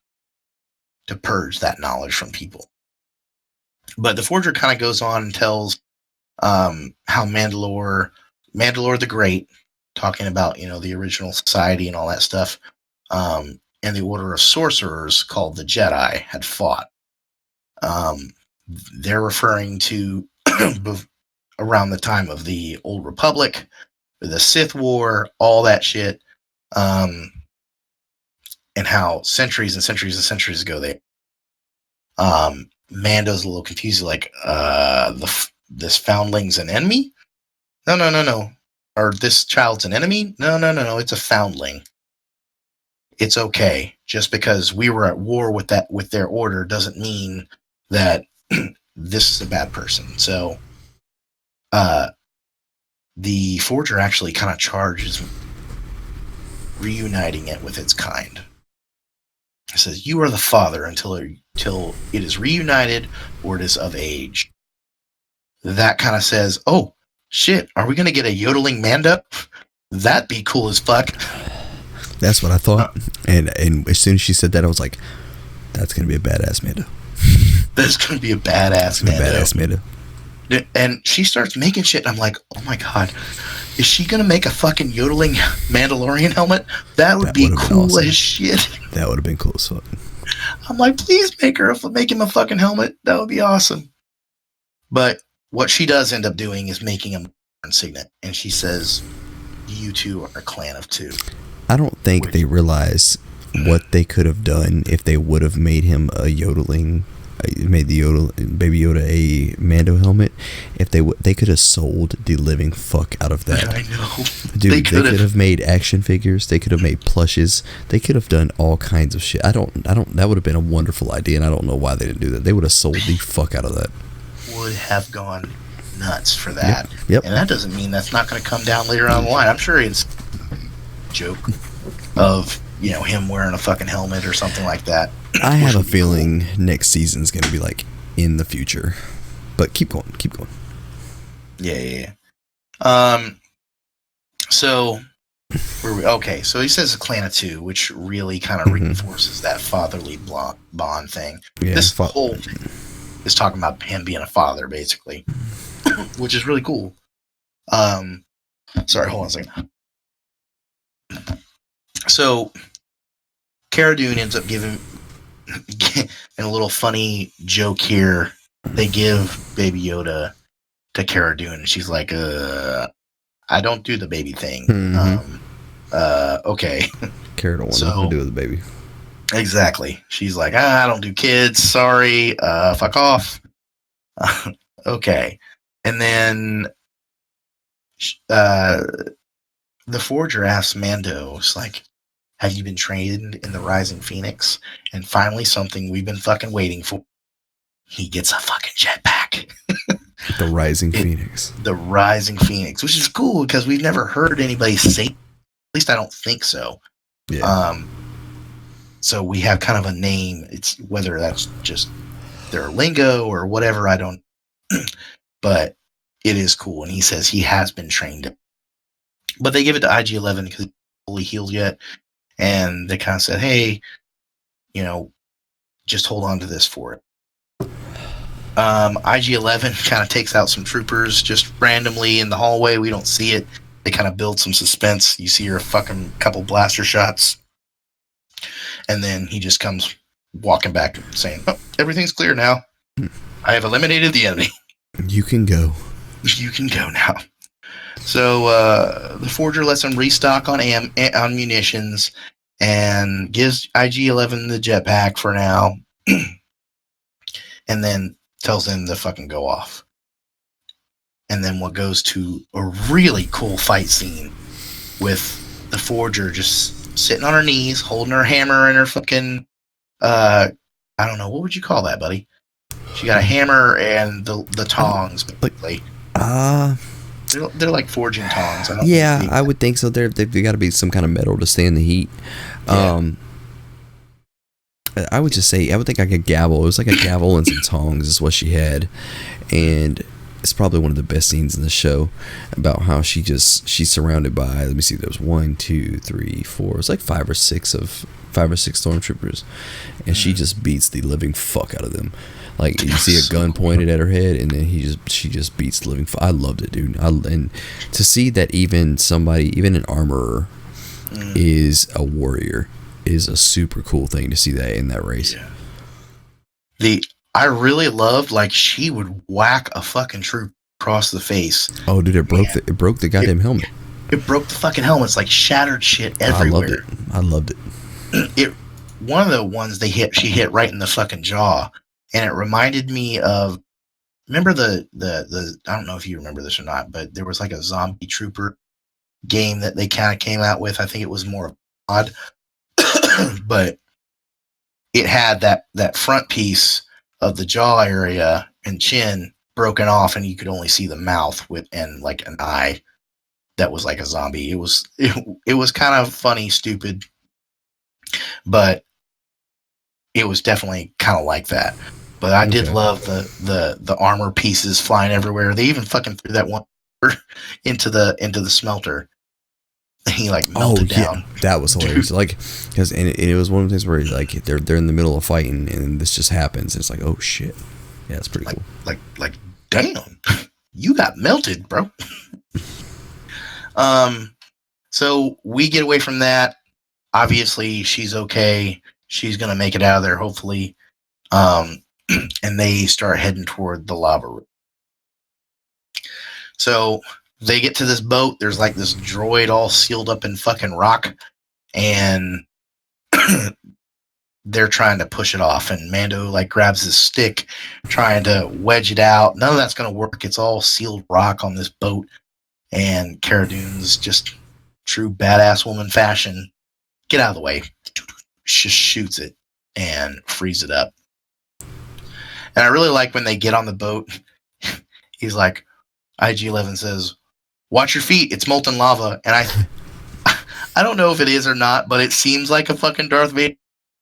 to purge that knowledge from people. But the Forger kind of goes on and tells how Mandalore the Great, talking about, the original society and all that stuff, and the Order of Sorcerers called the Jedi had fought. They're referring to around the time of the Old Republic, the Sith War, all that shit, and how centuries and centuries and centuries ago Mando's a little confused, like, this foundling's an enemy? No. Or this child's an enemy? No, it's a foundling. It's okay. Just because we were at war with their order doesn't mean that this is a bad person. So the Forger actually kind of charges reuniting it with its kind. It says, you are the father until it is reunited or it is of age. That kind of says, oh, shit, are we going to get a yodeling Mando? That'd be cool as fuck. That's what I thought. And as soon as she said that, I was like, that's going to be a badass Mando. That's going to be a badass Mando. And she starts making shit, and I'm like, oh my god, is she going to make a fucking yodeling Mandalorian helmet? That would be cool awesome. As shit. That would have been cool as fuck. I'm like, please make him a fucking helmet. That would be awesome. But what she does end up doing is making a signet, and she says, you two are a clan of two. I don't think they realize what they could have done if they would have made him a yodeling, made the Baby Yoda a Mando helmet. If they could have sold the living fuck out of that. I know. Dude, they could have made action figures. They could have made plushes. They could have done all kinds of shit. I don't. That would have been a wonderful idea, and I don't know why they didn't do that. They would have sold the fuck out of that. Would have gone nuts for that. Yep. And that doesn't mean that's not going to come down later on the line. I'm sure it's a joke of, him wearing a fucking helmet or something like that. I have a feeling next season's going to be like in the future. But keep going. Yeah. So okay, so he says a clan of two, which really kind of reinforces that fatherly bond thing. Yeah, this whole thing is talking about him being a father, basically, which is really cool. Sorry, hold on a second. So, Cara Dune ends up giving, in a little funny joke here, they give Baby Yoda to Cara Dune, and she's like, I don't do the baby thing. Okay. Cara don't want nothing to do with the baby. Exactly. She's like, I don't do kids. Sorry. Fuck off. Okay. And then the Forger asks Mando, it's like, have you been trained in the Rising Phoenix? And finally, something we've been fucking waiting for. He gets a fucking jetpack. The Rising Phoenix. The Rising Phoenix, which is cool because we've never heard anybody say. At least I don't think so. Yeah. So we have kind of a name. It's whether that's just their lingo or whatever. I don't. But it is cool, and he says he has been trained. But they give it to IG-11 because he's fully healed yet, and they kind of said, "Hey, just hold on to this for it." IG-11 kind of takes out some troopers just randomly in the hallway. We don't see it. They kind of build some suspense. You see her fucking couple blaster shots, and then he just comes walking back saying, "Oh, everything's clear now. I have eliminated the enemy. You can go. You can go now." So the Forger lets him restock on munitions and gives IG-11 the jetpack for now, and then tells him to fucking go off. And then what goes to a really cool fight scene with the Forger just sitting on her knees, holding her hammer and her fucking I don't know, what would you call that, buddy? She got a hammer and the tongs, basically. They're like forging tongs. I would think so. They've got to be some kind of metal to stand the heat. Yeah. I would just say, I would think like a gavel. It was like a gavel and some tongs is what she had. And it's probably one of the best scenes in the show about how she's surrounded by, let me see, there was 1, 2, 3, 4, it's like 5 or 6 stormtroopers. And she just beats the living fuck out of them. Like, you see a gun pointed at her head, and then she just beats the living fuck. I loved it, dude. And to see that even an armorer is a warrior is a super cool thing to see that in that race. Yeah. I really loved, like, she would whack a fucking troop across the face. Oh, dude, it broke the goddamn helmet. It broke the fucking helmet. It's like shattered shit everywhere. I loved it. One of the ones she hit right in the fucking jaw, and it reminded me of, remember the I don't know if you remember this or not, but there was like a zombie trooper game that they kind of came out with. I think it was more odd. But it had that front piece of the jaw area and chin broken off, and you could only see the mouth and like an eye that was like a zombie. It was kind of funny, stupid, but it was definitely kind of like that. But I did love the armor pieces flying everywhere. They even fucking threw that one into the smelter. He like melted down. That was hilarious. Dude. Like, because it was one of the things where like they're in the middle of fighting and this just happens. It's like, oh shit, yeah, it's pretty cool. Like damn, you got melted, bro. So we get away from that. Obviously, she's okay. She's gonna make it out of there, hopefully. And they start heading toward the lava room. So they get to this boat. There's like this droid all sealed up in fucking rock, and they're trying to push it off. And Mando like grabs his stick, trying to wedge it out. None of that's gonna work. It's all sealed rock on this boat. And Cara Dune's just true badass woman fashion. Get out of the way. Just shoots it and frees it up. And I really like when they get on the boat. He's like, IG-11 says, "Watch your feet, it's molten lava." And I don't know if it is or not, but it seems like a fucking Darth Vader.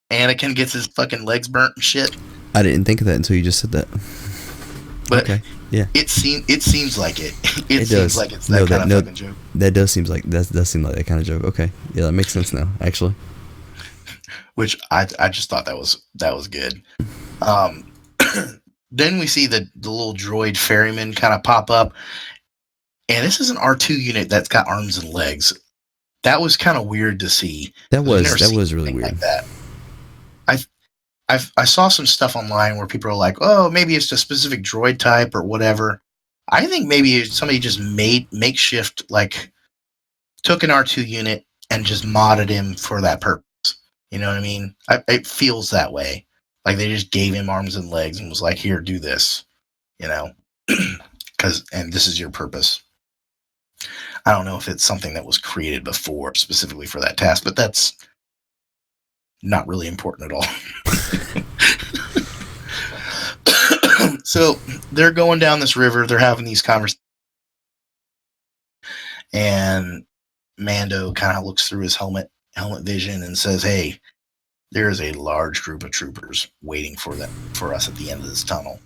Anakin gets his fucking legs burnt and shit. I didn't think of that until you just said that. But okay, yeah. It seems like it. It seems like it's that kind of fucking joke. That does seem like that kind of joke. Okay. Yeah, that makes sense now, actually. Which I just thought that was good. Then we see the little droid ferryman kind of pop up, and this is an R2 unit that's got arms and legs. That was kind of weird to see. That was really weird. Like that. I saw some stuff online where people are like, "Oh, maybe it's a specific droid type or whatever." I think maybe somebody just made makeshift, like took an R2 unit and just modded him for that purpose. You know what I mean? It feels that way. Like they just gave him arms and legs and was like, here, do this. You know, and this is your purpose. I don't know if it's something that was created before specifically for that task, but that's not really important at all. So they're going down this river. They're having these conversations. And Mando kind of looks through his helmet vision and says, hey, there is a large group of troopers waiting for us at the end of this tunnel.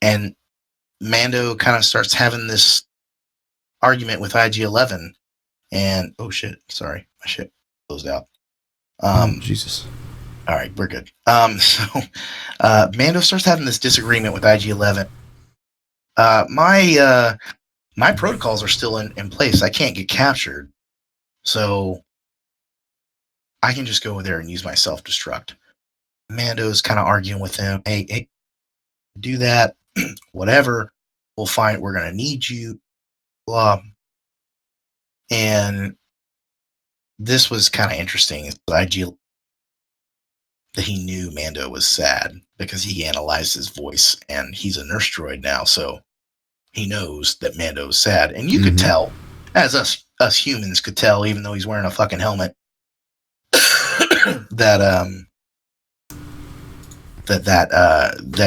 And Mando kind of starts having this argument with IG-11. And, oh shit, sorry, my shit closed out. Jesus. All right, we're good. So Mando starts having this disagreement with IG-11. My protocols are still in place. I can't get captured. So I can just go over there and use my self-destruct. Mando's kind of arguing with him. Hey, do that. Whatever. We're going to need you. Blah. And this was kind of interesting. IG that he knew Mando was sad because he analyzed his voice, and he's a nurse droid now, so he knows that Mando's sad. And you could tell, as us humans could tell, even though he's wearing a fucking helmet, that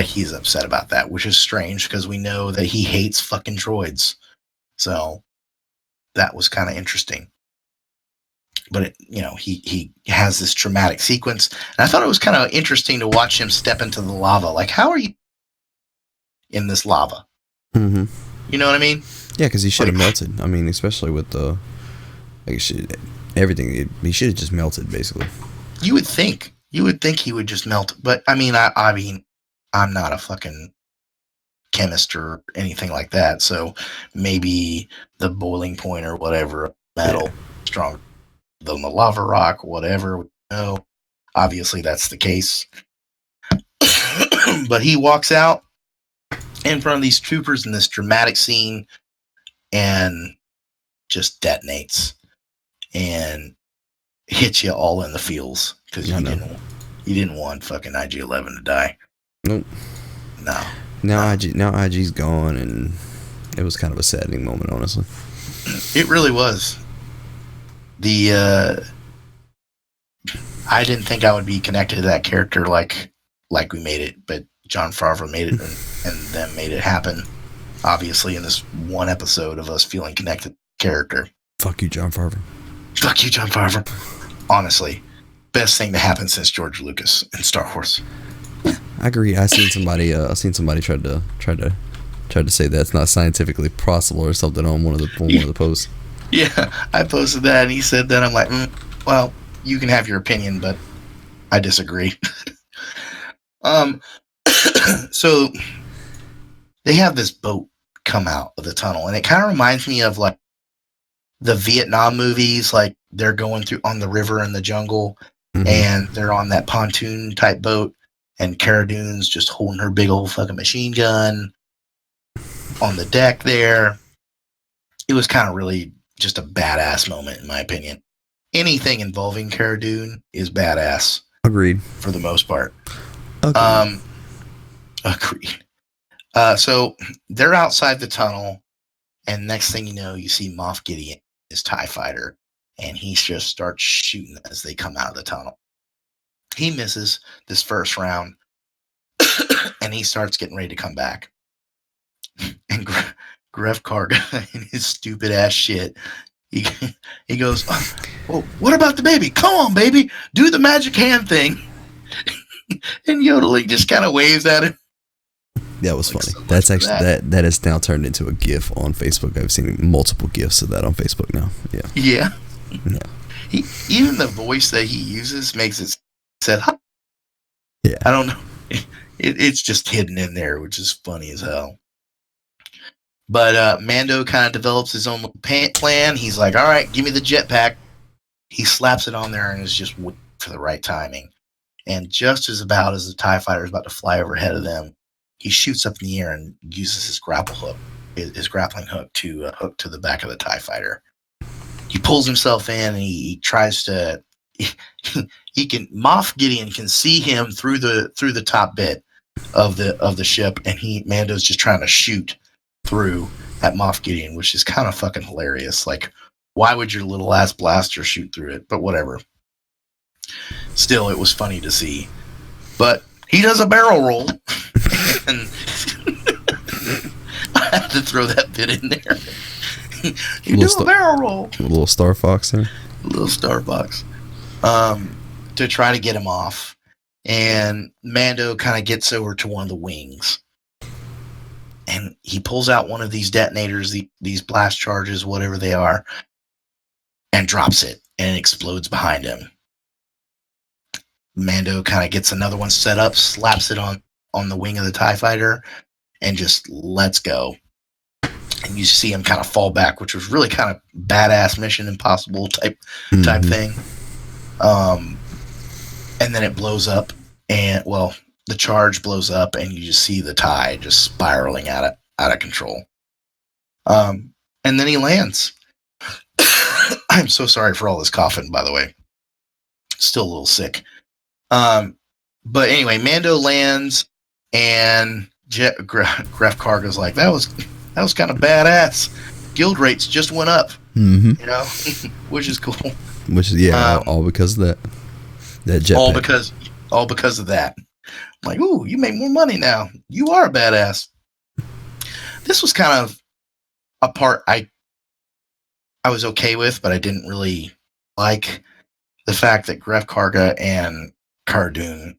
he's upset about that, which is strange because we know that he hates fucking droids. So that was kind of interesting. But he has this traumatic sequence, and I thought it was kind of interesting to watch him step into the lava. Like, how are you in this lava? Mm-hmm. You know what I mean? Yeah, because he should have melted. I mean, especially with the everything, he should have just melted. Basically, you would think he would just melt. But I mean, I'm not a fucking chemist or anything like that. So maybe the boiling point or whatever metal stronger than the lava rock, whatever. No, obviously that's the case. But he walks out in front of these troopers in this dramatic scene and just detonates and hits you all in the feels because you didn't want fucking IG-11 to die. Nope. No. Now IG's gone, and it was kind of a saddening moment, honestly. It really was. I didn't think I would be connected to that character like we made it, but Jon Favreau made it and then made it happen. Obviously, in this one episode of us feeling connected to the character. Fuck you, Jon Favreau. Fuck you, Jon Favreau. Honestly, best thing to happen since George Lucas in Star Wars. I agree. I seen somebody try to say that's not scientifically possible or something on one of the posts. Yeah, I posted that and he said that. I'm like, well, you can have your opinion, but I disagree. So they have this boat come out of the tunnel, and it kind of reminds me of like the Vietnam movies. Like they're going through on the river in the jungle, and they're on that pontoon type boat, and Cara Dune's just holding her big old fucking machine gun on the deck there. It was kind of really just a badass moment, in my opinion. Anything involving Cara Dune is badass. Agreed. For the most part. Agreed. Agreed. So they're outside the tunnel, and next thing you know, you see Moff Gideon, his TIE fighter, and he just starts shooting as they come out of the tunnel. He misses this first round, and he starts getting ready to come back. And Greff Karga and his stupid ass shit. He goes, well, what about the baby? Come on, baby, do the magic hand thing. And Yodeling just kind of waves at him. That was funny. So that's actually that has now turned into a GIF on Facebook. I've seen multiple GIFs of that on Facebook now. Yeah. Even the voice that he uses makes it said, huh? Yeah. I don't know. It's just hidden in there, which is funny as hell. But Mando kind of develops his own plan. He's like, all right, give me the jetpack. He slaps it on there and is just waiting for the right timing. And just as the TIE fighter is about to fly overhead of them, he shoots up in the air and uses his grappling hook to hook to the back of the TIE fighter. He pulls himself in and he tries to Moff Gideon can see him through the top bit of the ship, and Mando's just trying to shoot through at Moff Gideon, which is kind of fucking hilarious. Like, why would your little ass blaster shoot through it? But whatever. Still, it was funny to see. But he does a barrel roll, and I had to throw that bit in there. You do a barrel roll. A little Star Fox there. A little Star Fox. To try to get him off. And Mando kind of gets over to one of the wings. And he pulls out one of these detonators, these blast charges, whatever they are, and drops it. And it explodes behind him. Mando kind of gets another one set up, slaps it on the wing of the TIE fighter, and just lets go. And you see him kind of fall back, which was really kind of badass Mission Impossible type thing. And then it blows up, and the charge blows up, and you just see the TIE just spiraling out of control. And then he lands. I'm so sorry for all this coughing, by the way. Still a little sick. But anyway, Mando lands, and Greff Karga's like, that was kind of badass. Guild rates just went up, which is cool. Which is all because of that jetpack. All because of that. I'm like, ooh, you make more money now. You are a badass. This was kind of a part I was okay with, but I didn't really like the fact that Greff Karga and Cara Dune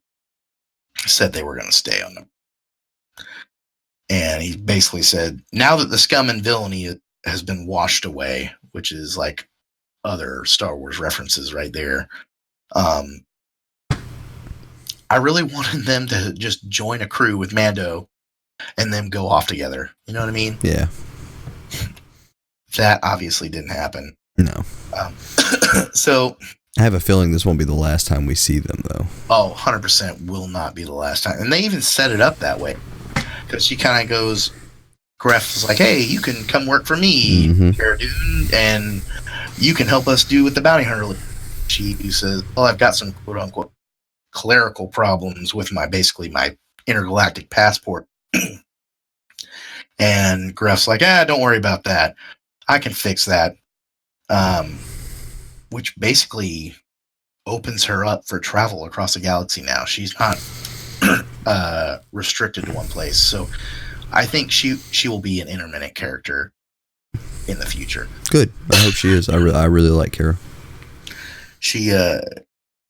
said they were going to stay on them. And he basically said, now that the scum and villainy has been washed away, which is like other Star Wars references right there, I really wanted them to just join a crew with Mando and then go off together. You know what I mean? Yeah. That obviously didn't happen. No. So I have a feeling this won't be the last time we see them, though. Oh, 100% will not be the last time. And they even set it up that way. Because she kind of goes, Greff is like, hey, you can come work for me, Cara Dune, and you can help us do with the bounty hunter. She says, well, I've got some quote-unquote clerical problems with my intergalactic passport. And Greff's like, don't worry about that. I can fix that. Which basically opens her up for travel across the galaxy now. She's not restricted to one place. So I think she will be an intermittent character in the future. Good. I hope she is. I really like Cara. She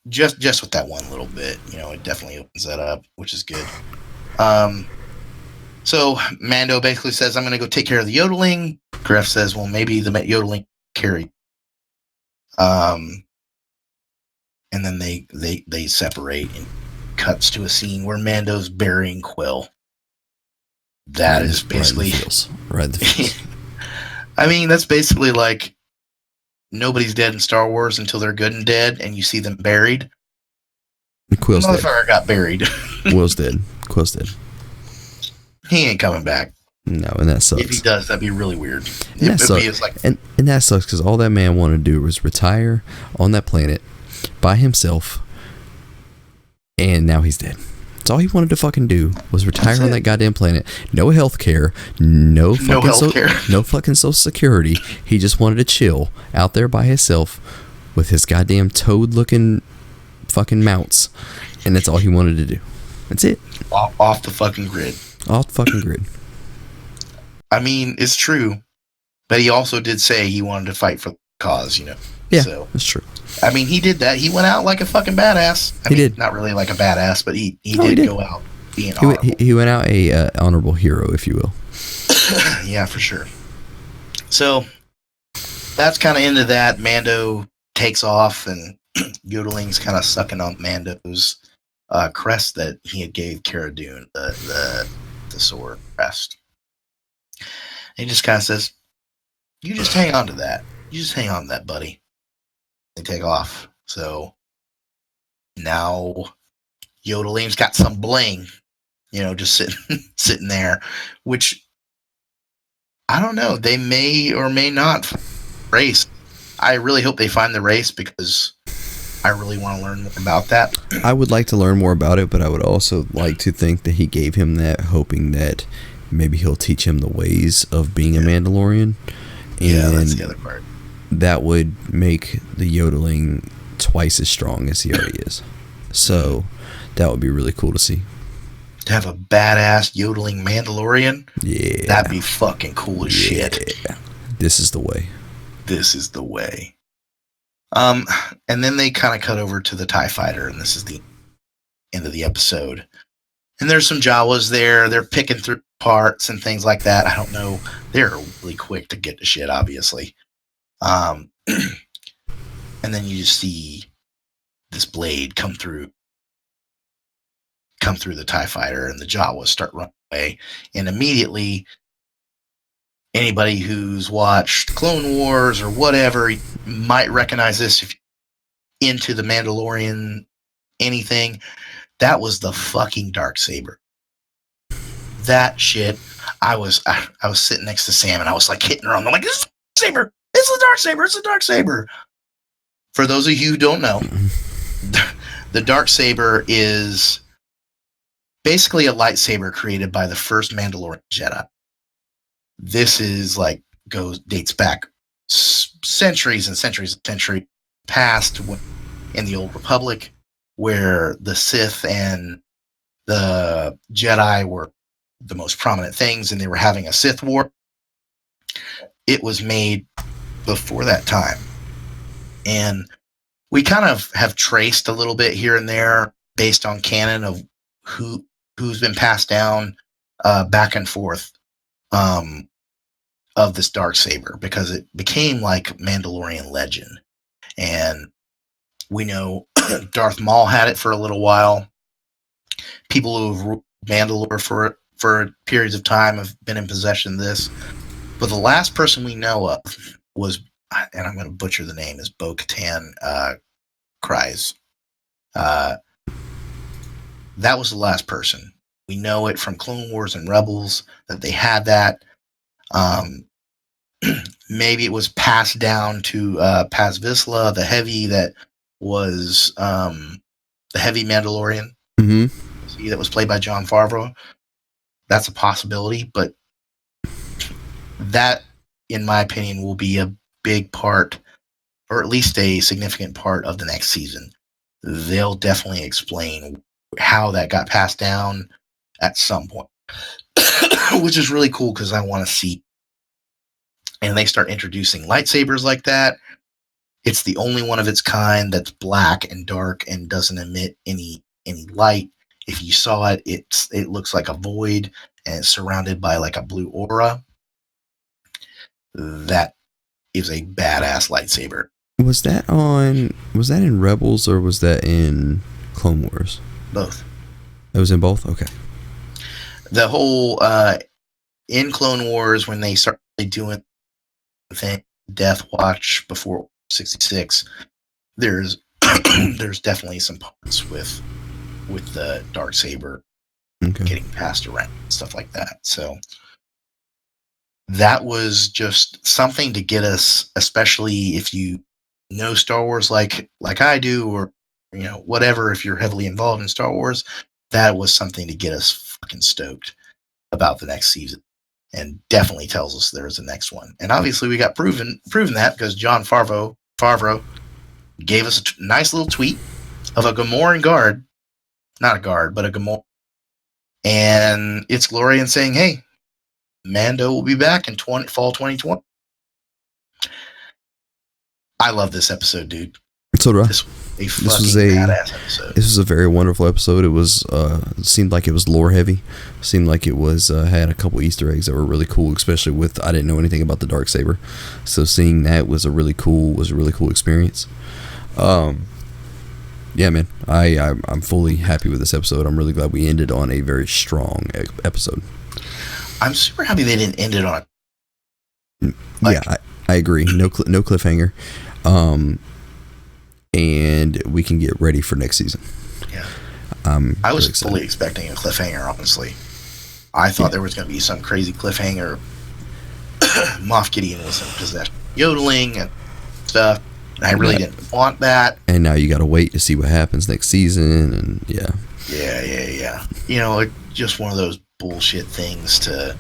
just with that one little bit, it definitely opens that up, which is good. So Mando basically says, I'm going to go take care of the yodeling. Greff says, well, maybe the yodeling carry. And then they separate, and cuts to a scene where Mando's burying Quill. That is basically right. I mean, that's basically like nobody's dead in Star Wars until they're good and dead, and you see them buried. Quill's dead. Motherfucker got buried. Quill's dead. He ain't coming back. No, and that sucks. If he does, that'd be really weird. And that sucks. And that sucks because all that man wanted to do was retire on that planet by himself, and now he's dead. That's all he wanted to fucking do was retire on that goddamn planet. No health care, no fucking social security. He just wanted to chill out there by himself with his goddamn toad-looking fucking mounts, and that's all he wanted to do. That's it. Off the fucking grid. Off the fucking grid. I mean, it's true, but he also did say he wanted to fight for the cause, Yeah, so, that's true. I mean, he did that. He went out like a fucking badass. He did. Not really like a badass, but he did go out being honorable. He went out a honorable hero, if you will. Yeah, for sure. So, that's kind of into that. Mando takes off, and Yodeling's kind of sucking on Mando's crest that he had gave Cara Dune, the sword crest. And he just kind of says, you just hang on to that. You just hang on to that, buddy. They take off. So now Yodeling's got some bling, just sitting there, which I don't know. They may or may not race. I really hope they find the race because I really want to learn more about that. I would like to learn more about it, but I would also like to think that he gave him that, hoping that maybe he'll teach him the ways of being a Mandalorian. And that's the other part. That would make the yodeling twice as strong as he already is. So that would be really cool to see. To have a badass yodeling Mandalorian? Yeah. That'd be fucking cool as shit. This is the way. This is the way. And then they kind of cut over to the TIE Fighter, and this is the end of the episode. And there's some Jawas there. They're picking through parts and things like that. I don't know. They're really quick to get to shit, obviously. And then you just see this blade come through the TIE Fighter, and the Jawas start running away. And immediately, anybody who's watched Clone Wars or whatever might recognize this if you're into the Mandalorian anything. That was the fucking Darksaber. That shit. I was sitting next to Sam, and I was like hitting her on. I'm like, this is the Darksaber. It's the Darksaber. It's the Darksaber. For those of you who don't know, the Darksaber is basically a lightsaber created by the first Mandalorian Jedi. This is dates back centuries and centuries and centuries past in the Old Republic, where the Sith and the Jedi were the most prominent things, and they were having a Sith war. It was made before that time. And we kind of have traced a little bit here and there based on canon of who's been passed down back and forth of this Darksaber, because it became like Mandalorian legend. And we know Darth Maul had it for a little while. People who have ruled Mandalore for periods of time have been in possession of this. But the last person we know of was, and I'm going to butcher the name, is Bo-Katan Kryze. That was the last person. We know it from Clone Wars and Rebels that they had that. Maybe it was passed down to Paz Vizsla, the heavy that was the heavy Mandalorian. Mm-hmm. See, that was played by Jon Favreau. That's a possibility, but that, in my opinion, will be a big part, or at least a significant part of the next season. They'll definitely explain how that got passed down at some point, which is really cool because I want to see. And they start introducing lightsabers like that. It's the only one of its kind that's black and dark and doesn't emit any light. If you saw it, it looks like a void, and it's surrounded by like a blue aura. That is a badass lightsaber. Was that in Rebels or was that in Clone Wars? Both. It was in both? Okay. The whole in Clone Wars, when they started doing the thing, Death Watch before 66, there's definitely some parts with the Darksaber getting passed around and stuff like that. So that was just something to get us, especially if you know Star Wars like I do, or whatever, if you're heavily involved in Star Wars, that was something to get us fucking stoked about the next season, and definitely tells us there's a next one. And obviously we got proven that because Jon Favreau gave us a nice little tweet of a Gamoran guard, not a guard, but a Gamoran, and it's Glorian saying, "Hey, Mando will be back in fall 2020." I love this episode, dude. So do I. This was a badass episode. This was a very wonderful episode. It was it seemed like it was lore heavy. Seemed like it was had a couple Easter eggs that were really cool, especially with, I didn't know anything about the Darksaber, so seeing that was a really cool experience. Yeah, man, I'm fully happy with this episode. I'm really glad we ended on a very strong episode. I'm super happy they didn't end it on. I agree. No cliffhanger. And we can get ready for next season. Yeah. I was fully expecting a cliffhanger, honestly. I thought there was going to be some crazy cliffhanger. Moff Gideon was in possession, yodeling and stuff. And I really didn't want that. And now you got to wait to see what happens next season, and yeah. Yeah. You know, just one of those bullshit things to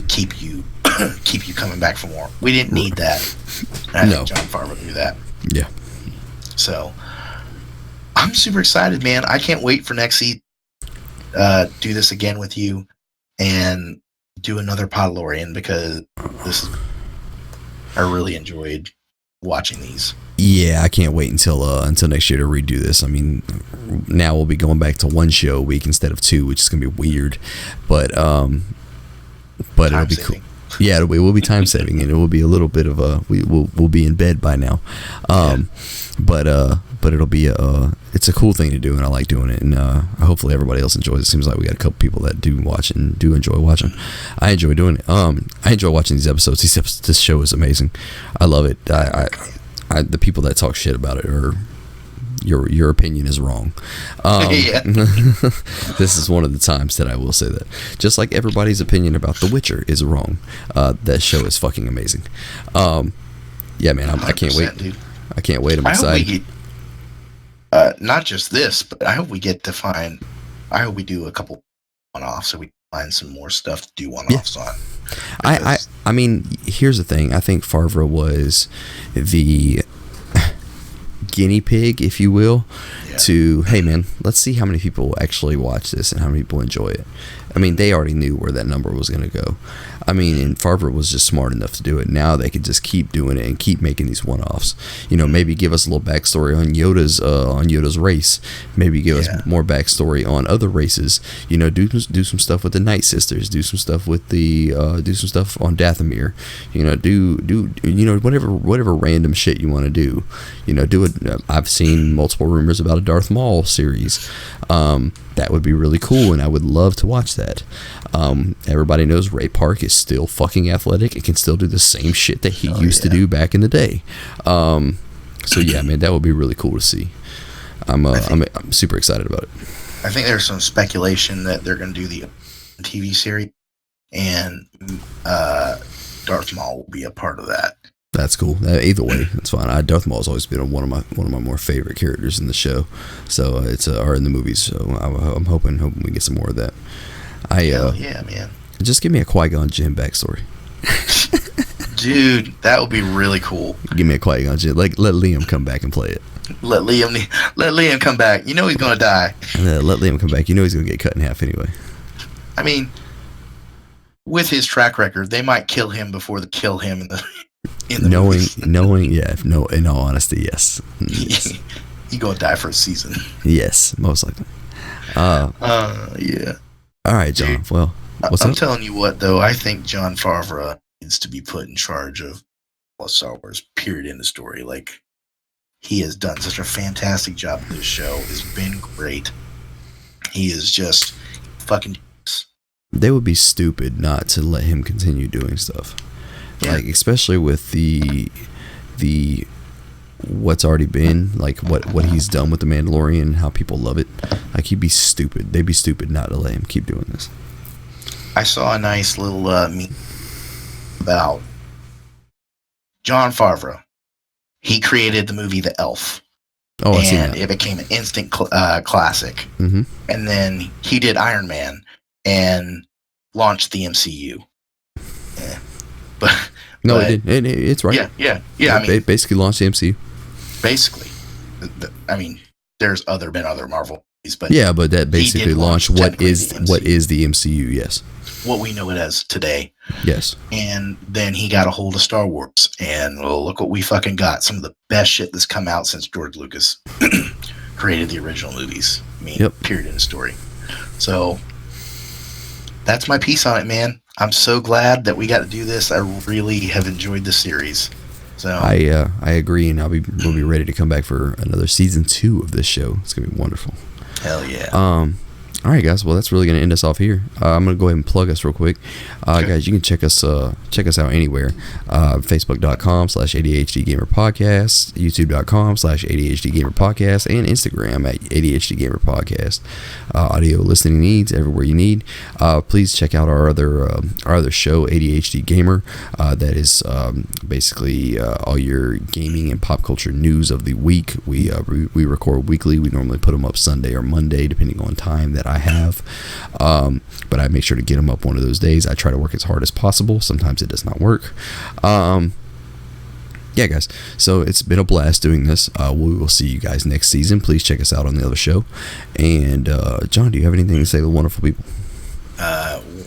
keep you coming back for more. We didn't need that. I think Jon Favreau knew that. Yeah. So I'm super excited, man. I can't wait for next season. Do this again with you and do another Podalorian, because I really enjoyed watching these. Yeah, I can't wait until next year to redo this. I mean, now we'll be going back to one show a week instead of two, which is gonna be weird, but it'll be cool. Yeah, it will be time saving, and it will be a little bit of we'll be in bed by now. But it'll be it's a cool thing to do, and I like doing it, and hopefully everybody else enjoys it. It seems like we got a couple people that do watch and do enjoy watching. I enjoy doing it. I enjoy watching these episodes. This show is amazing. I love it. I the people that talk shit about it are your opinion is wrong. This is one of the times that I will say that. Just like everybody's opinion about The Witcher is wrong. That show is fucking amazing. Yeah, man, I can't wait. Dude. I can't wait. I'm excited. Not just this, but I hope we get to find. I hope we do a couple one-offs, so we find some more stuff to do one-offs on. I mean, here's the thing. I think Favreau was the guinea pig, if you will, to, hey man, let's see how many people actually watch this and how many people enjoy it. I mean, they already knew where that number was going to go. I mean, and Favreau was just smart enough to do it. Now they could just keep doing it and keep making these one-offs. You know, maybe give us a little backstory on Yoda's race. Maybe give us more backstory on other races. You know, do some stuff with the Night Sisters. Do some stuff with the do some stuff on Dathomir. You know, do you know whatever random shit you want to do. You know, do it. I've seen multiple rumors about a Darth Maul series. That would be really cool, and I would love to watch that. Everybody knows Ray Park is still fucking athletic. It can still do the same shit that he used to do back in the day. So yeah, man, that would be really cool to see. I'm super excited about it. I think there's some speculation that they're going to do the TV series, and Darth Maul will be a part of that. That's cool. Either way, it's fine. Darth Maul has always been one of my more favorite characters in the show. So it's or in the movies. So I'm hoping we get some more of that. Yeah, man. Just give me a Qui-Gon Jinn backstory. Dude, that would be really cool. Give me a Qui-Gon Jinn. Like, let Liam come back and play it. Let Liam come back. You know he's gonna die. Let Liam come back. You know he's gonna get cut in half anyway. I mean, with his track record, they might kill him before they kill him in the knowing, yeah. No, in all honesty, yes. He gonna die for a season. Yes, most likely. Yeah. All right, John. Well, I'm telling you what, though. I think Jon Favreau needs to be put in charge of Star Wars. Period. In the story, like, he has done such a fantastic job with this show. It's been great. He is just fucking. They would be stupid not to let him continue doing stuff. Yeah. Like, especially with the what's already been, like what he's done with the Mandalorian and how people love it. Like, they'd be stupid not to let him keep doing this. I saw a nice little meme about Jon Favreau. He created the movie The Elf. Oh, I see that. And it became an instant classic. Mm-hmm. And then he did Iron Man and launched the MCU. Yeah. It's right. Yeah. I mean, basically launched the MCU. Basically, I mean, there's been other Marvel movies, but but that basically launched what is the MCU. Yes, what we know it as today. Yes, and then he got a hold of Star Wars, and look what we fucking got! Some of the best shit that's come out since George Lucas created the original movies. I mean, period in the story. So that's my piece on it, man. I'm so glad that we got to do this. I really have enjoyed the series. So I agree, and we'll be ready to come back for another season 2 of this show. It's gonna be wonderful. Hell yeah. All right, guys. Well, that's really going to end us off here. I'm going to go ahead and plug us real quick. Okay. Guys, you can check us out anywhere. Facebook.com/ADHD Gamer Podcast, YouTube.com/ADHD Gamer Podcast, and Instagram at ADHD Gamer Podcast. Audio listening needs everywhere you need. Please check out our other show, ADHD Gamer. That is basically all your gaming and pop culture news of the week. We record weekly. We normally put them up Sunday or Monday, depending on time that I have, but I make sure to get them up one of those days. I try to work as hard as possible. Sometimes it does not work. Yeah, guys, so it's been a blast doing this. We will see you guys next season. Please check us out on the other show. And John, do you have anything to say to the wonderful people?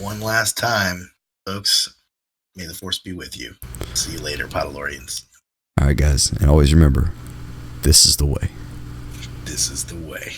One last time, folks, may the force be with you. See you later, Podalorians. All right, guys, and always remember, this is the way. This is the way.